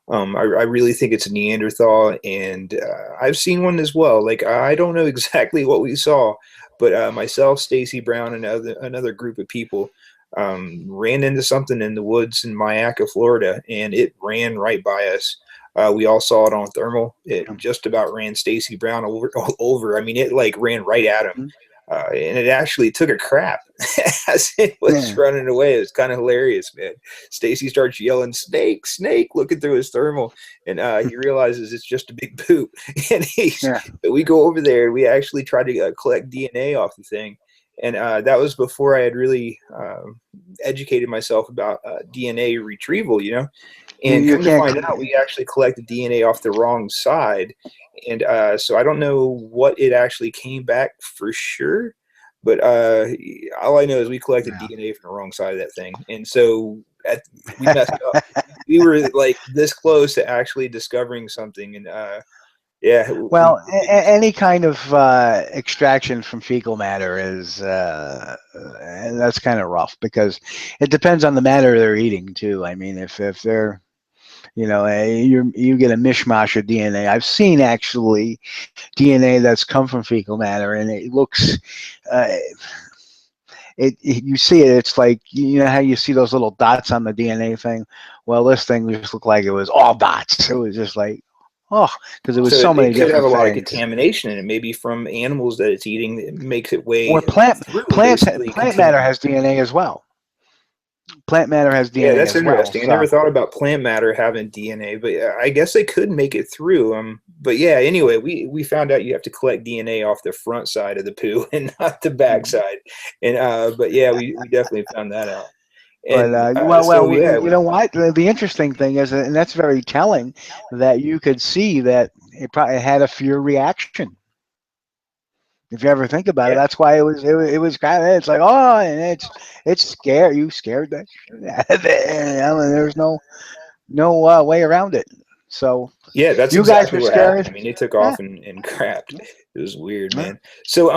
I really think it's a Neanderthal, and I've seen one as well. Like I don't know exactly what we saw, but myself, Stacy Brown, and another group of people ran into something in the woods in Mayaca, Florida, and it ran right by us. We all saw it on thermal. It just about ran Stacy Brown over. I mean, it like ran right at him. And it actually took a crap as it was running away. It was kind of hilarious, man. Stacy starts yelling, "Snake, snake," looking through his thermal, and he realizes it's just a big poop. And we go over there. We actually try to collect DNA off the thing. And that was before I had really educated myself about DNA retrieval, you know. And come to find out, we actually collected DNA off the wrong side. And so I don't know what it actually came back for sure. But all I know is we collected DNA from the wrong side of that thing. And so we messed up. We were like this close to actually discovering something. And yeah. Well, any kind of extraction from fecal matter is that's kind of rough, because it depends on the matter they're eating too. I mean, if they're you get a mishmash of DNA. I've seen actually DNA that's come from fecal matter, and it looks. You see it, it's like, you know how you see those little dots on the DNA thing? Well, this thing just looked like it was all dots. It was just like, oh, because it was so many different things. It could have a lot of contamination in it, maybe from animals that it's eating that makes it way. Or plant matter has DNA as well. Plant matter has DNA. Yeah, that's as interesting. Well, I never thought about plant matter having DNA, but I guess they could make it through. But yeah, anyway, we found out you have to collect DNA off the front side of the poo and not the back side. And but yeah, we definitely found that out. And you know what? The interesting thing is, and that's very telling, that you could see that it probably had a fear reaction. If you ever think about it, that's why it was kind of, it's like, oh, and it's scared. You scared that shit out of it. And there's no way around it. So yeah, that's you exactly guys were what scared. happened. I mean, it took off and crapped. It was weird, man. So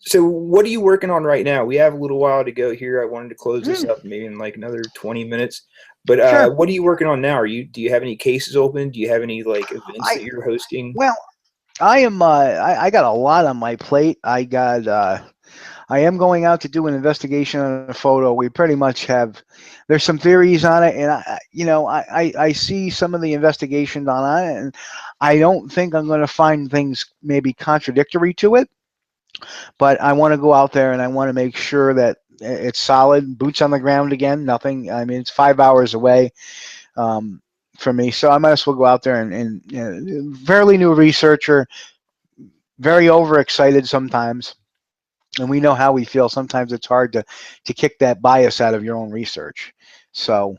So what are you working on right now? We have a little while to go here. I wanted to close this Mm, up maybe in like another 20 minutes. But sure. what are you working on now? Do you have any cases open? Do you have any like events I that you're hosting? well, I am. I got a lot on my plate. I am going out to do an investigation on a photo. We pretty much have. There's some theories on it, and I see some of the investigation on it, and I don't think I'm going to find things maybe contradictory to it. But I want to go out there and I want to make sure that it's solid, boots on the ground again. Nothing. I mean, it's 5 hours away for me, so I might as well go out there and fairly new researcher, very overexcited sometimes. And we know how we feel. Sometimes it's hard to kick that bias out of your own research. So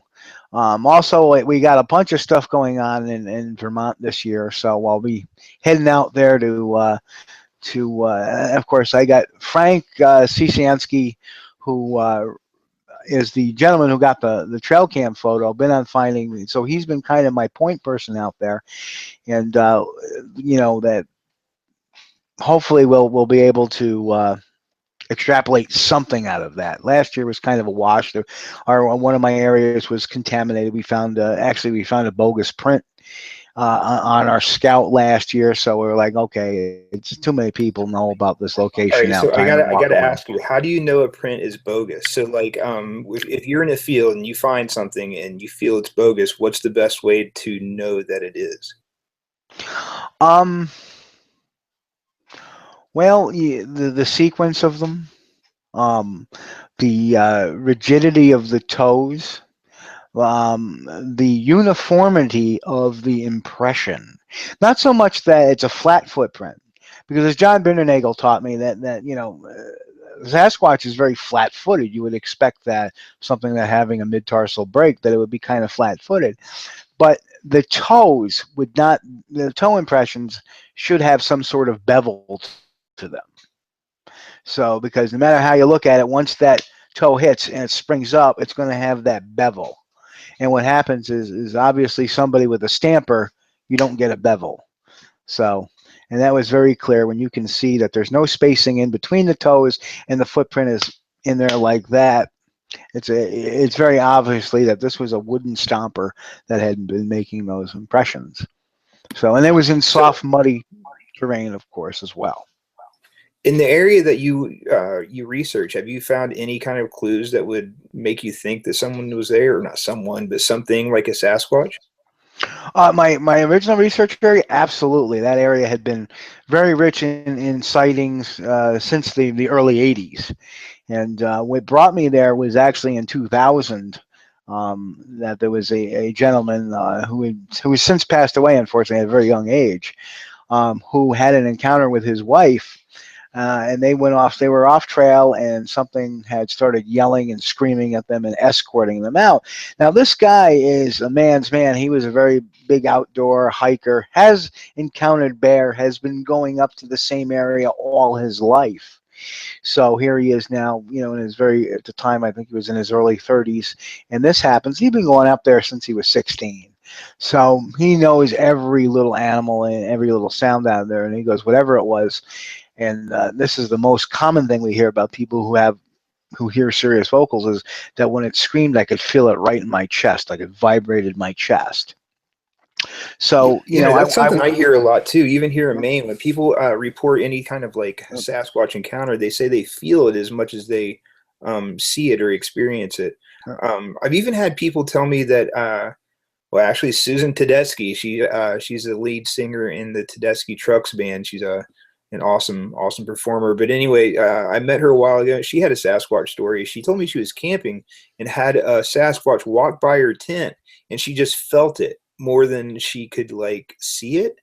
also, we got a bunch of stuff going on in Vermont this year. So I'll be heading out there of course, I got Frank Cisansky, who is the gentleman who got the trail cam photo, been on finding me. So he's been kind of my point person out there. And, that hopefully we'll be able to extrapolate something out of that. Last year was kind of a wash. One of my areas was contaminated. We found a bogus print on our scout last year, so we were like, okay, it's too many people know about this All location right, now. so Time to I walk gotta away. ask you, how do you know a print is bogus? So like, if you're in a field and you find something and you feel it's bogus, what's the best way to know that it is? Um, well, the sequence of them, um, the rigidity of the toes, the uniformity of the impression. Not so much that it's a flat footprint, because as John Bindernagel taught me Sasquatch is very flat-footed. You would expect that something that having a mid-tarsal break, that it would be kind of flat-footed. But the toes would not. The toe impressions should have some sort of bevel to them. So because no matter how you look at it, once that toe hits and it springs up, it's going to have that bevel. And what happens is obviously somebody with a stamper, you don't get a bevel. So, and that was very clear when you can see that there's no spacing in between the toes and the footprint is in there like that. It's very obviously that this was a wooden stomper that had been making those impressions. So, and it was in So soft, muddy terrain, of course, as well. in the area that you research, have you found any kind of clues that would make you think that someone was there, or not someone, but something like a Sasquatch? My original research area, absolutely. That area had been very rich in sightings since the early 80s. And what brought me there was actually in 2000 that there was a gentleman who has since passed away, unfortunately, at a very young age, who had an encounter with his wife. And they went off. They were off trail, and something had started yelling and screaming at them and escorting them out. Now, this guy is a man's man. He was a very big outdoor hiker. Has encountered bear. Has been going up to the same area all his life. So here he is now. In his at the time, I think he was in his early 30s, and this happens. He'd been going up there since he was 16. So he knows every little animal and every little sound out there, and he goes, whatever it was. And this is the most common thing we hear about people who hear serious vocals, is that when it screamed, I could feel it right in my chest, like it vibrated my chest. So That's something I hear a lot too. Even here in Maine, when people report any kind of like Sasquatch encounter, they say they feel it as much as they see it or experience it. I've even had people tell me that. Well, actually, Susan Tedeschi, she's the lead singer in the Tedeschi Trucks band. She's an awesome performer. But anyway, I met her a while ago. She had a Sasquatch story. She told me she was camping and had a Sasquatch walk by her tent, and she just felt it more than she could like see it.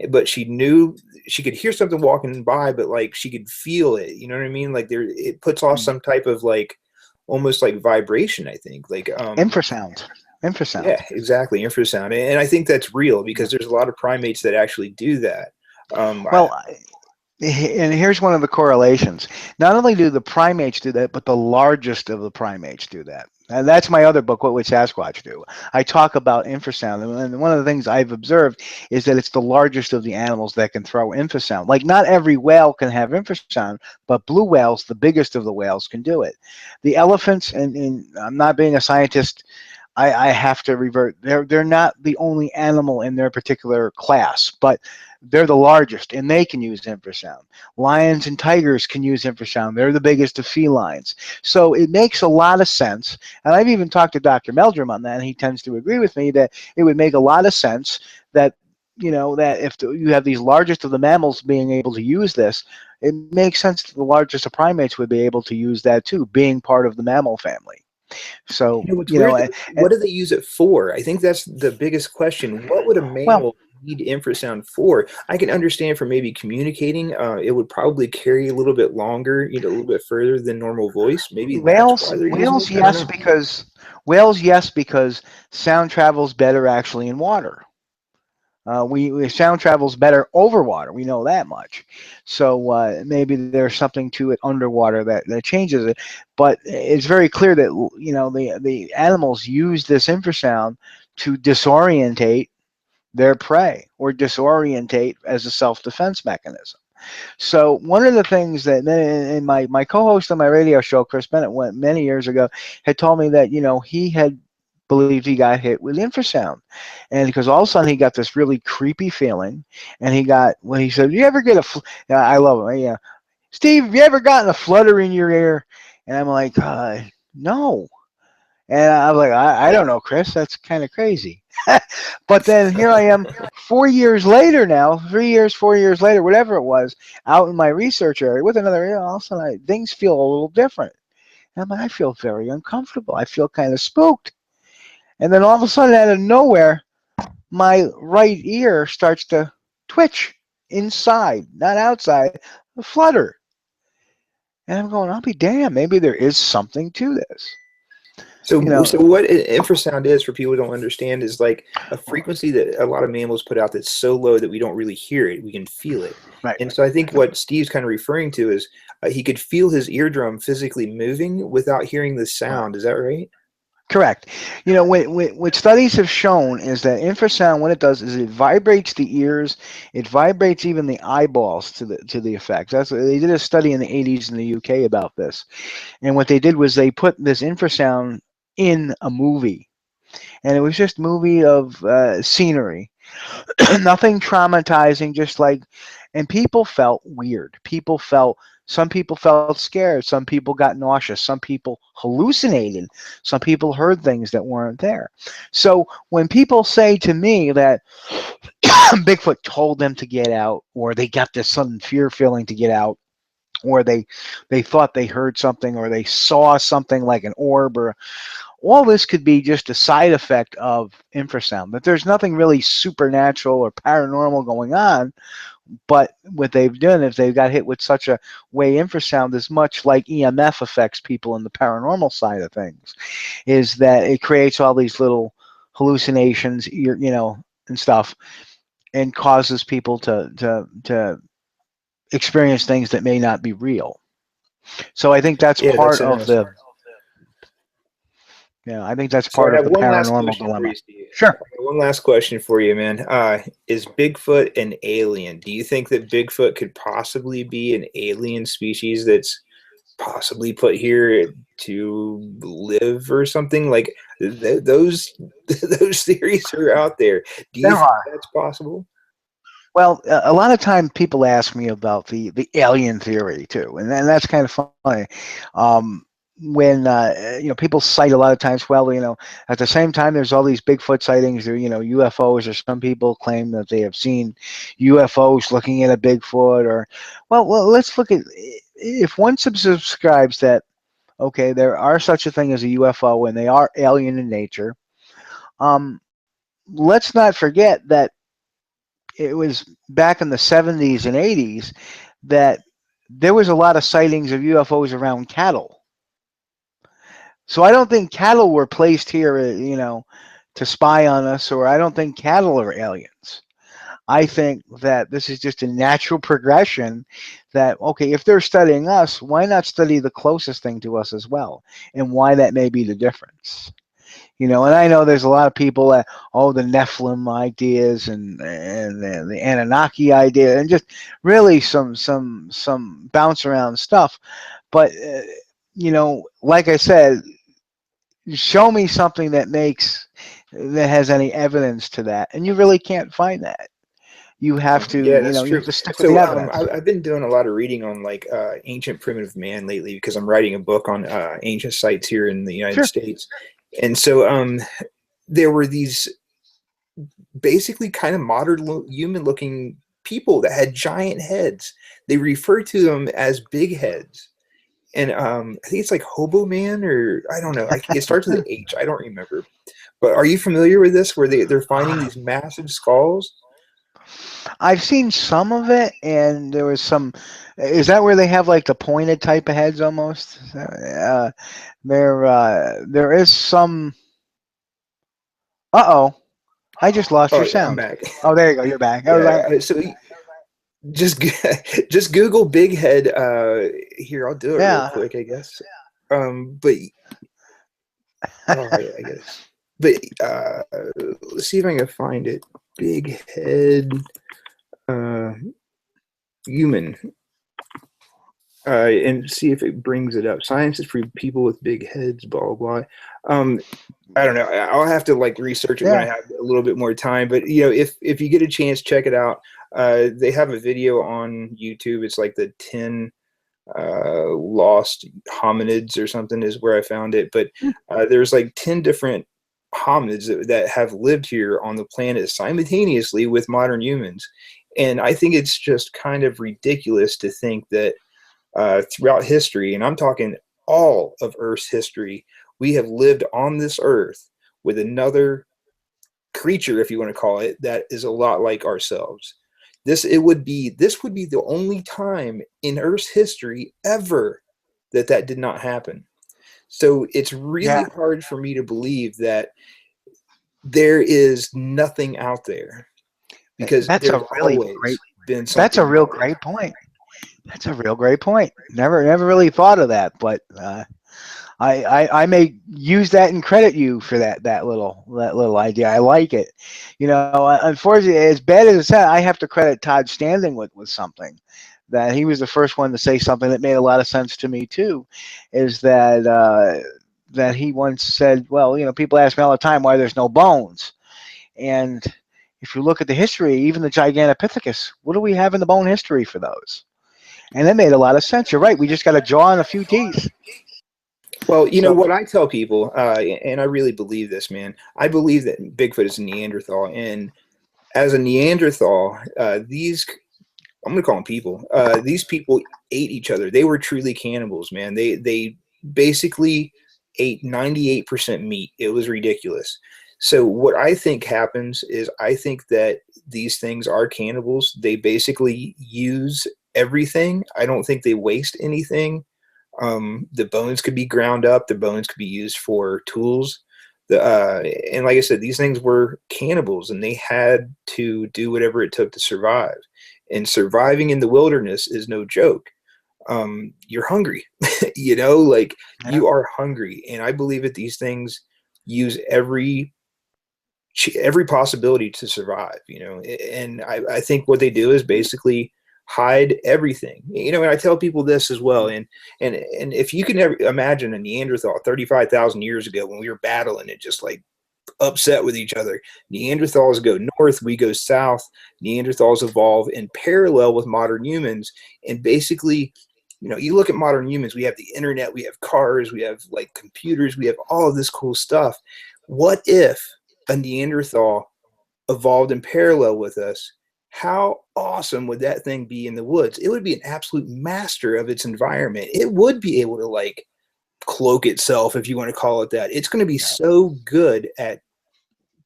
But she knew she could hear something walking by, but like she could feel it. You know what I mean? Like it puts off some type of like almost like vibration. I think like infrasound. yeah, exactly, infrasound, and I think that's real because there's a lot of primates that actually do that. Well, and here's one of the correlations. Not only do the primates do that, but the largest of the primates do that. And that's my other book, What Would Sasquatch Do? I talk about infrasound. And one of the things I've observed is that it's the largest of the animals that can throw infrasound. Like, not every whale can have infrasound, but blue whales, the biggest of the whales, can do it. The elephants, and I'm not being a scientist, I have to revert. They're not the only animal in their particular class, but they're the largest, and they can use infrasound. Lions and tigers can use infrasound. They're the biggest of felines. So it makes a lot of sense. And I've even talked to Dr. Meldrum on that, and he tends to agree with me that it would make a lot of sense that, that if you have these largest of the mammals being able to use this, it makes sense that the largest of primates would be able to use that too, being part of the mammal family. So, What's weird, what do they use it for? I think that's the biggest question. What would a well, mammal need infrasound for? I can understand for maybe communicating. It would probably carry a little bit longer, a little bit further than normal voice. Maybe that's why they're using it. I don't know. Whales, yes, because sound travels better actually in water. Sound travels better over water. We know that much. So maybe there's something to it underwater that changes it. But it's very clear that the animals use this infrasound to disorientate their prey or disorientate as a self-defense mechanism. So one of the things that and my co-host on my radio show, Chris Bennett, went many years ago, had told me that he had believed he got hit with infrasound, and because all of a sudden he got this really creepy feeling, and he said, "You ever get I love him, yeah, Steve, have you ever gotten a flutter in your ear?" And I'm like, no. And I'm like, I don't know, Chris. That's kind of crazy. But then here I am 4 years later now, 3 years, 4 years later, whatever it was, out in my research area with another, all of a sudden things feel a little different. And I'm like, I feel very uncomfortable. I feel kind of spooked. And then all of a sudden, out of nowhere, my right ear starts to twitch inside, not outside, a flutter. And I'm going, I'll be damned. Maybe there is something to this. So what infrasound is, for people who don't understand, is like a frequency that a lot of mammals put out that's so low that we don't really hear it. We can feel it. Right. And so I think what Steve's kind of referring to is he could feel his eardrum physically moving without hearing the sound. Is that right? Correct. What studies have shown is that infrasound, what it does is it vibrates the ears, it vibrates even the eyeballs to the effects. They did a study in the 80s in the UK about this, and what they did was they put this infrasound in a movie, and it was just a movie of scenery, nothing traumatizing, and people felt weird. Some people felt scared. Some people got nauseous. Some people hallucinated. Some people heard things that weren't there. So when people say to me that Bigfoot told them to get out, or they got this sudden fear feeling to get out, or they thought they heard something, or they saw something like an orb, or all this could be just a side effect of infrasound. But there's nothing really supernatural or paranormal going on. But what they've done, if they've got hit with such a way infrasound is much like EMF affects people in the paranormal side of things, is that it creates all these little hallucinations, and stuff, and causes people to experience things that may not be real. So I think that's part of the. Yeah, I think that's So I part of have the one last paranormal question for dilemma. you, Steve. Sure. One last question for you, man. Is Bigfoot an alien? Do you think that Bigfoot could possibly be an alien species that's possibly put here to live or something? Like those those theories are out there. Do you There think are. that's possible? Well, a lot of time people ask me about the alien theory too, and that's kind of funny. When people cite a lot of times, well, at the same time there's all these Bigfoot sightings, or UFOs, or some people claim that they have seen UFOs looking at a Bigfoot, or well, let's look at, if one subscribes that, okay, there are such a thing as a UFO and they are alien in nature. Let's not forget that it was back in the 70s and 80s that there was a lot of sightings of UFOs around cattle. So I don't think cattle were placed here, to spy on us, or I don't think cattle are aliens. I think that this is just a natural progression that, okay, if they're studying us, why not study the closest thing to us as well, and why that may be the difference. And I know there's a lot of people that, oh, the Nephilim ideas and the Anunnaki idea, and just really some bounce around stuff. But like I said, show me something that has any evidence to that, and you really can't find that. You have Yeah, to, that's you true. have to stick with the So evidence. I've been doing a lot of reading on like ancient primitive man lately because I'm writing a book on ancient sites here in the United Sure. States. And so there were these basically kind of modern human looking people that had giant heads. They refer to them as big heads. And I think it's like Hobo Man, or I don't know. It starts with an H. I don't remember. But are you familiar with this, where they're finding these massive skulls? I've seen some of it, and there was some. Is that where they have like the pointed type of heads almost? There is some. Uh-oh, I just lost your Oh, I'm sound. back. Oh, there you go. You're back. I was Yeah. like, So just just Google big head. Here, I'll do it real yeah. quick, I guess. But oh, I guess. But let's see if I can find it. Big head uh, human. And see if it brings it up. Science is for people with big heads, blah, blah. I don't know. I'll have to like research it when I Yeah. have a little bit more time. But if you get a chance, check it out. They have a video on YouTube. It's like the 10 lost hominids or something is where I found it. But there's like 10 different hominids that have lived here on the planet simultaneously with modern humans. And I think it's just kind of ridiculous to think that throughout history, and I'm talking all of Earth's history, we have lived on this Earth with another creature, if you want to call it, that is a lot like ourselves. This would be the only time in Earth's history ever that did not happen. So it's really Yeah. hard for me to believe that there is nothing out there, because That's there's a really always great. been That's a something real out there. great point. That's a real great point. Never really thought of that, but I may use that and credit you for that little idea. I like it. Unfortunately, as bad as it's I have to credit Todd Standing with something that he was the first one to say something that made a lot of sense to me too. Is that he once said, well, people ask me all the time why there's no bones, and if you look at the history, even the Gigantopithecus, what do we have in the bone history for those? And that made a lot of sense. You're right. We just got a jaw and a few teeth. Well, So what I tell people, and I really believe this, man. I believe that Bigfoot is a Neanderthal, and as a Neanderthal, these I'm going to call them people. These people ate each other. They were truly cannibals, man. They basically ate 98% meat. It was ridiculous. So what I think happens is I think that these things are cannibals. They basically use everything. I don't think they waste anything. The bones could be ground up. The bones could be used for tools. And like I said, these things were cannibals, and they had to do whatever it took to survive. And surviving in the wilderness is no joke. You're hungry, like yeah, you are hungry. And I believe that these things use every possibility to survive, and I think what they do is basically hide everything, and I tell people this as well. And if you can ever imagine a Neanderthal 35,000 years ago, when we were battling it, just like upset with each other. Neanderthals go north, we go south. Neanderthals evolve in parallel with modern humans. And basically, you look at modern humans, we have the internet, we have cars, we have like computers, we have all of this cool stuff. What if a Neanderthal evolved in parallel with us? How awesome would that thing be in the woods? It would be an absolute master of its environment. It would be able to like cloak itself, if you want to call it that. It's going to be so good at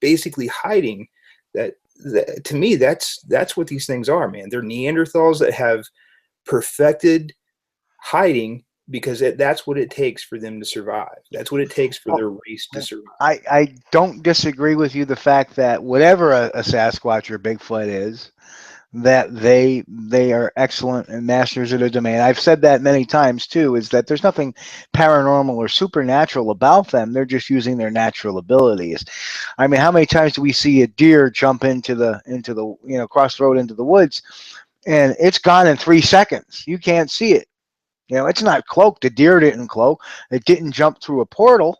basically hiding that to me, that's what these things are, man. They're Neanderthals that have perfected hiding because that's what it takes for them to survive. That's what it takes for their race to survive. I don't disagree with you. The fact that whatever a Sasquatch or Bigfoot is, that they are excellent and masters of their domain. I've said that many times too, is that there's nothing paranormal or supernatural about them. They're just using their natural abilities. I mean, how many times do we see a deer jump into the cross the road into the woods, and it's gone in 3 seconds? You can't see it. It's not cloaked. The deer didn't cloak. It didn't jump through a portal.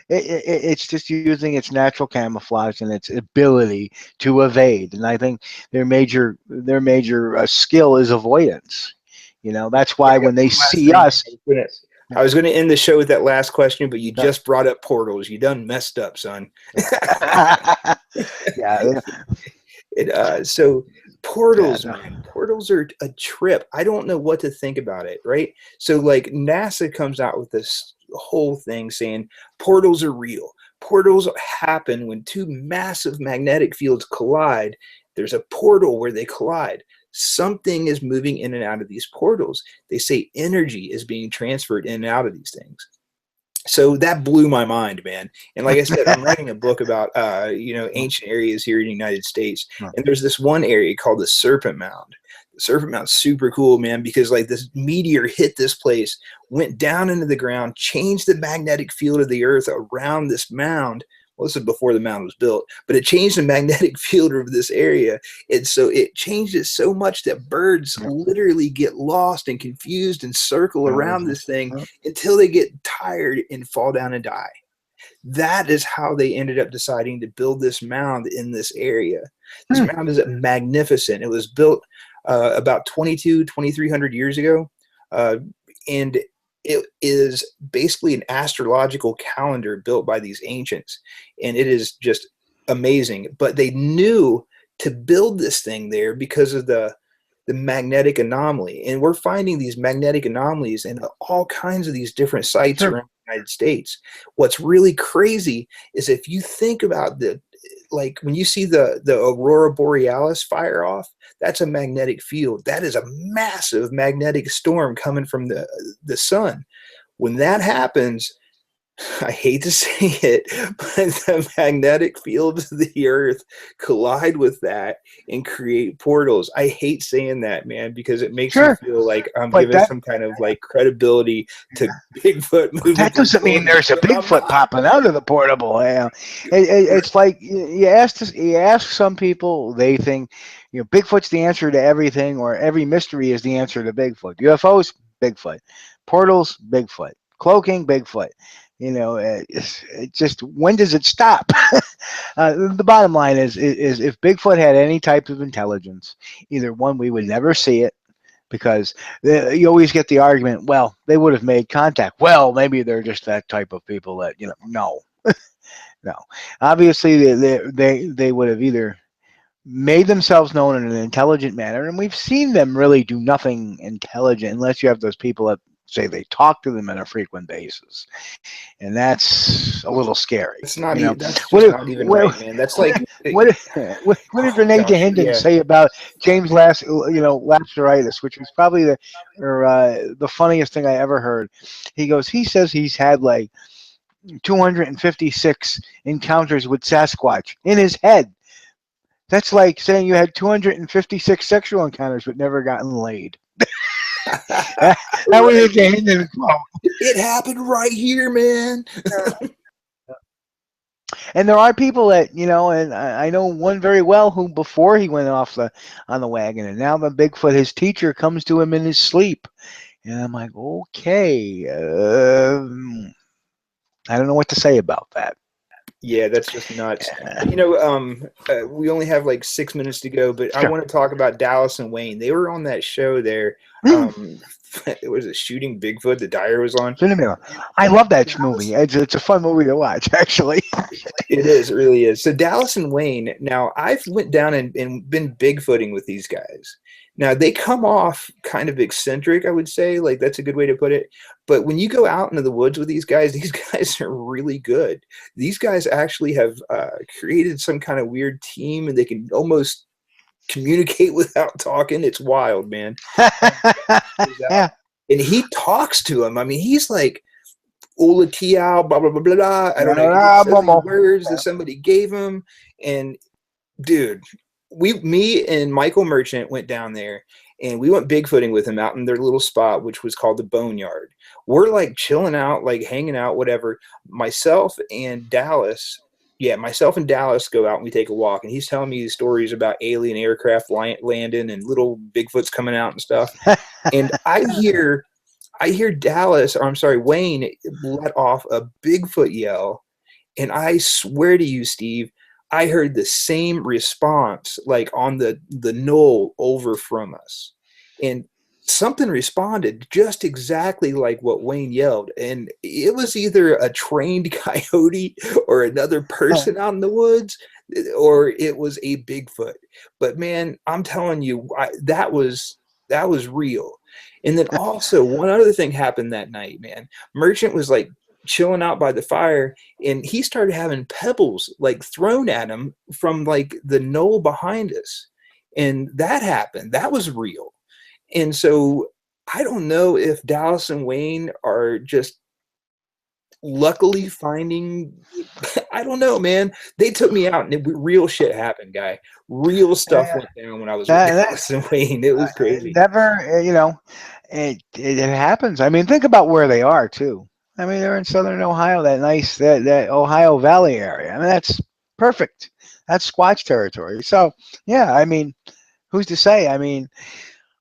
It's just using its natural camouflage and its ability to evade. And I think their major skill is avoidance. That's why when they see us. I was going to end the show with that last question, but you just brought up portals. You done messed up, son. Yeah. So portals, man, portals are a trip. I don't know what to think about it, right? So like NASA comes out with this whole thing saying portals are real. Portals happen when two massive magnetic fields collide. There's a portal where they collide. Something is moving in and out of these portals. They say energy is being transferred in and out of these things. So that blew my mind, man. And like I said, I'm writing a book about, ancient areas here in the United States. And there's this one area called the Serpent Mound. The Serpent Mound's super cool, man, because like this meteor hit this place, went down into the ground, changed the magnetic field of the earth around this mound. Well, this is before the mound was built, but it changed the magnetic field of this area. And so it changed it so much that birds literally get lost and confused and circle around this thing until they get tired and fall down and die. That is how they ended up deciding to build this mound in this area. This mound is magnificent. It was built about 2,300 years ago. And it is basically an astrological calendar built by these ancients, and it is just amazing. But they knew to build this thing there because of the magnetic anomaly, and we're finding these magnetic anomalies in all kinds of these different sites around the United States. What's really crazy is if you think about like when you see the aurora borealis fire off, that's a magnetic field. That is a massive magnetic storm coming from the sun. When that happens, I hate to say it, but the magnetic fields of the earth collide with that and create portals. I hate saying that, man, because it makes me feel like I'm giving some kind of like credibility to Bigfoot moving. That doesn't mean there's a Bigfoot popping out of the portable. It's like you ask some people, they think Bigfoot's the answer to everything, or every mystery is the answer to Bigfoot. UFOs, Bigfoot. Portals, Bigfoot. Cloaking, Bigfoot. It just, when does it stop? The bottom line is if Bigfoot had any type of intelligence, either one, we would never see it, because you always get the argument, well, they would have made contact. Well, maybe they're just that type of people that, no. No. Obviously, they would have either made themselves known in an intelligent manner, and we've seen them really do nothing intelligent unless you have those people that say they talk to them on a frequent basis, and that's a little scary. It's not even. That's not even right, man. That's like what did Renee Dehinden say about James Lapsteritis, which was probably the funniest thing I ever heard. He says he's had like 256 encounters with Sasquatch in his head. That's like saying you had 256 sexual encounters but never gotten laid. That was a Dehinden quote. It happened right here, man. And there are people that, and I know one very well who, before he went off on the wagon, and now the Bigfoot, his teacher, comes to him in his sleep. And I'm like, okay, I don't know what to say about that. Yeah, that's just nuts. We only have like 6 minutes to go, but I want to talk about Dallas and Wayne. They were on that show there. It was a Shooting Bigfoot that Dyer was on. I love that movie. It's a fun movie to watch, actually. It is. It really is. So Dallas and Wayne. Now, I've went down and been Bigfooting with these guys. Now, they come off kind of eccentric, I would say. Like, that's a good way to put it. But when you go out into the woods with these guys are really good. These guys actually have created some kind of weird team, and they can almost communicate without talking. It's wild, man. Yeah. and he talks to him. I mean, he's like, Ula Tiao, blah, blah, blah, blah, blah. I don't know. He says these words that somebody gave him. And dude, me and Michael Merchant went down there and we went Bigfooting with him out in their little spot, which was called the Boneyard. We're like chilling out, like hanging out, whatever. Myself and Dallas go out and we take a walk. And he's telling me these stories about alien aircraft landing and little Bigfoots coming out and stuff. And I hear Dallas, or I'm sorry, Wayne let off a Bigfoot yell. And I swear to you, Steve, I heard the same response, like on the knoll over from us. And something responded just exactly like what Wayne yelled. And it was either a trained coyote or another person out in the woods, or it was a Bigfoot. But man, I'm telling you, that was real. And then also one other thing happened that night, man. Merchant was like chilling out by the fire and he started having pebbles like thrown at him from like the knoll behind us. And that happened. That was real. And so I don't know if Dallas and Wayne are just luckily finding, I don't know, man. They took me out and real shit happened, guy. Real stuff went down when I was with Dallas and Wayne. It was crazy. Never, you know, it happens. I mean, think about where they are too. I mean, they're in southern Ohio, that Ohio Valley area. I mean, that's perfect. That's Squatch territory. So, yeah, I mean, who's to say? I mean,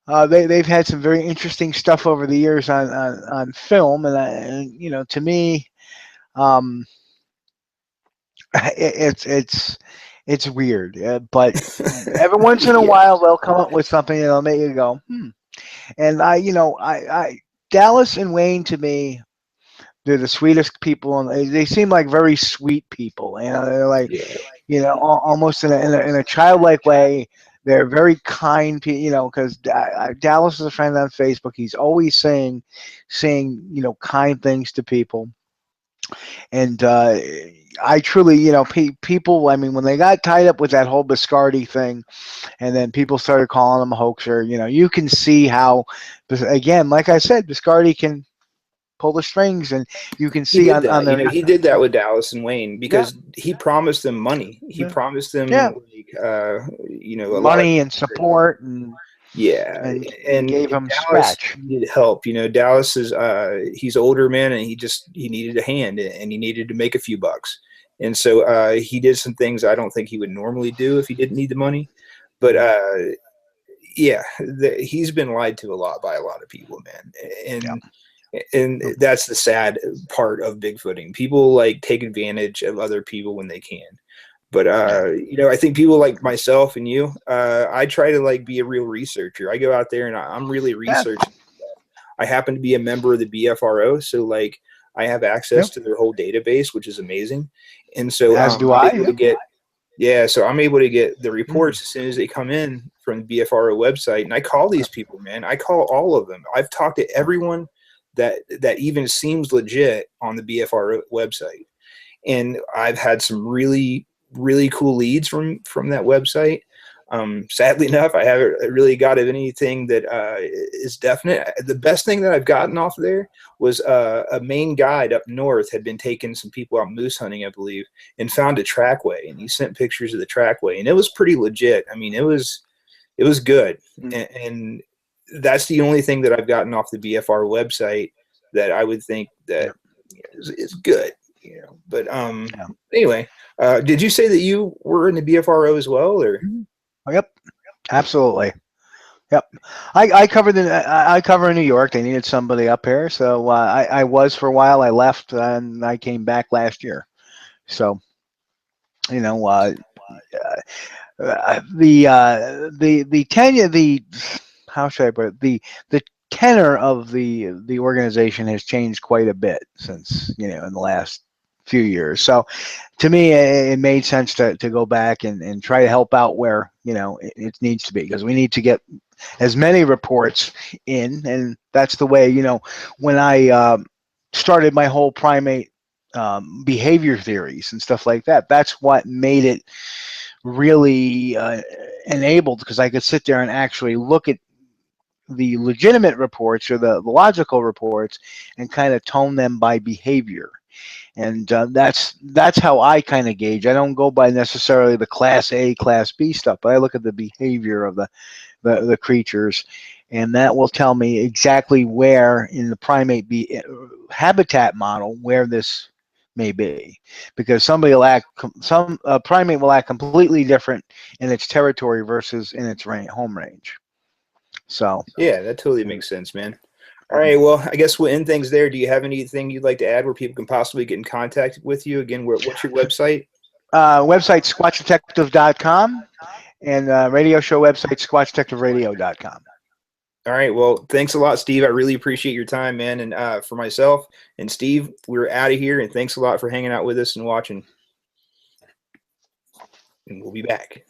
they've had some very interesting stuff over the years on film, and you know, to me, it's weird, but every once in a while they'll come up with something that'll make you go, hmm. And I Dallas and Wayne, to me, they're the sweetest people, and they seem like very sweet people. You know, they're like, almost in a childlike way. They're very kind people, because Dallas is a friend on Facebook. He's always saying, kind things to people. And I truly, people, I mean, when they got tied up with that whole Biscardi thing, and then people started calling him a hoaxer, you can see how, again, like I said, Biscardi can pull the strings, and you can see on the, he did that with Dallas and Wayne because he promised them money. He promised them money and support, and and gave him Dallas scratch. needed help. Dallas is he's older, man, and he needed a hand, and he needed to make a few bucks. And so he did some things I don't think he would normally do if he didn't need the money. But he's been lied to a lot by a lot of people, man. And that's the sad part of Bigfooting. People like take advantage of other people when they can. But I think people like myself and you, I try to like be a real researcher. I go out there and I'm really researching. I happen to be a member of the BFRO, so like I have access to their whole database, which is amazing. And so as do I. So I'm able to get the reports as soon as they come in from the BFRO website. And I call these people, man. I call all of them. I've talked to everyone that even seems legit on the BFRO website. And I've had some really, really cool leads from that website. Sadly enough, I haven't really got anything that is definite. The best thing that I've gotten off there was a Maine guide up north had been taking some people out moose hunting, I believe, and found a trackway, and he sent pictures of the trackway, and it was pretty legit. I mean, it was good, and that's the only thing that I've gotten off the BFR website that I would think that is good, But anyway, did you say that you were in the BFRO as well, or? Yep, absolutely. Yep, I covered I cover in New York. They needed somebody up here, so I was for a while. I left and I came back last year. So, the tenure, how should I put it? The tenor of the organization has changed quite a bit since in the last few years. So to me, it made sense to go back and try to help out where it needs to be, because we need to get as many reports in, and that's the way when I started my whole primate behavior theories and stuff like that. That's what made it really enabled, because I could sit there and actually look at the legitimate reports or the logical reports and kind of tone them by behavior. And that's how I kind of gauge. I don't go by necessarily the class A, class B stuff, but I look at the behavior of the creatures, and that will tell me exactly where in the primate habitat model where this may be, because some primate will act completely different in its territory versus in its home range. So Yeah, that totally makes sense, man. All right, well, I guess we'll end things there. Do you have anything you'd like to add where people can possibly get in contact with you? Again, what's your website? Website squatchdetective.com, and radio show website squatchdetectiveradio.com. All right, well, thanks a lot, Steve. I really appreciate your time, man. And for myself and Steve, we're out of here, and thanks a lot for hanging out with us and watching. And we'll be back.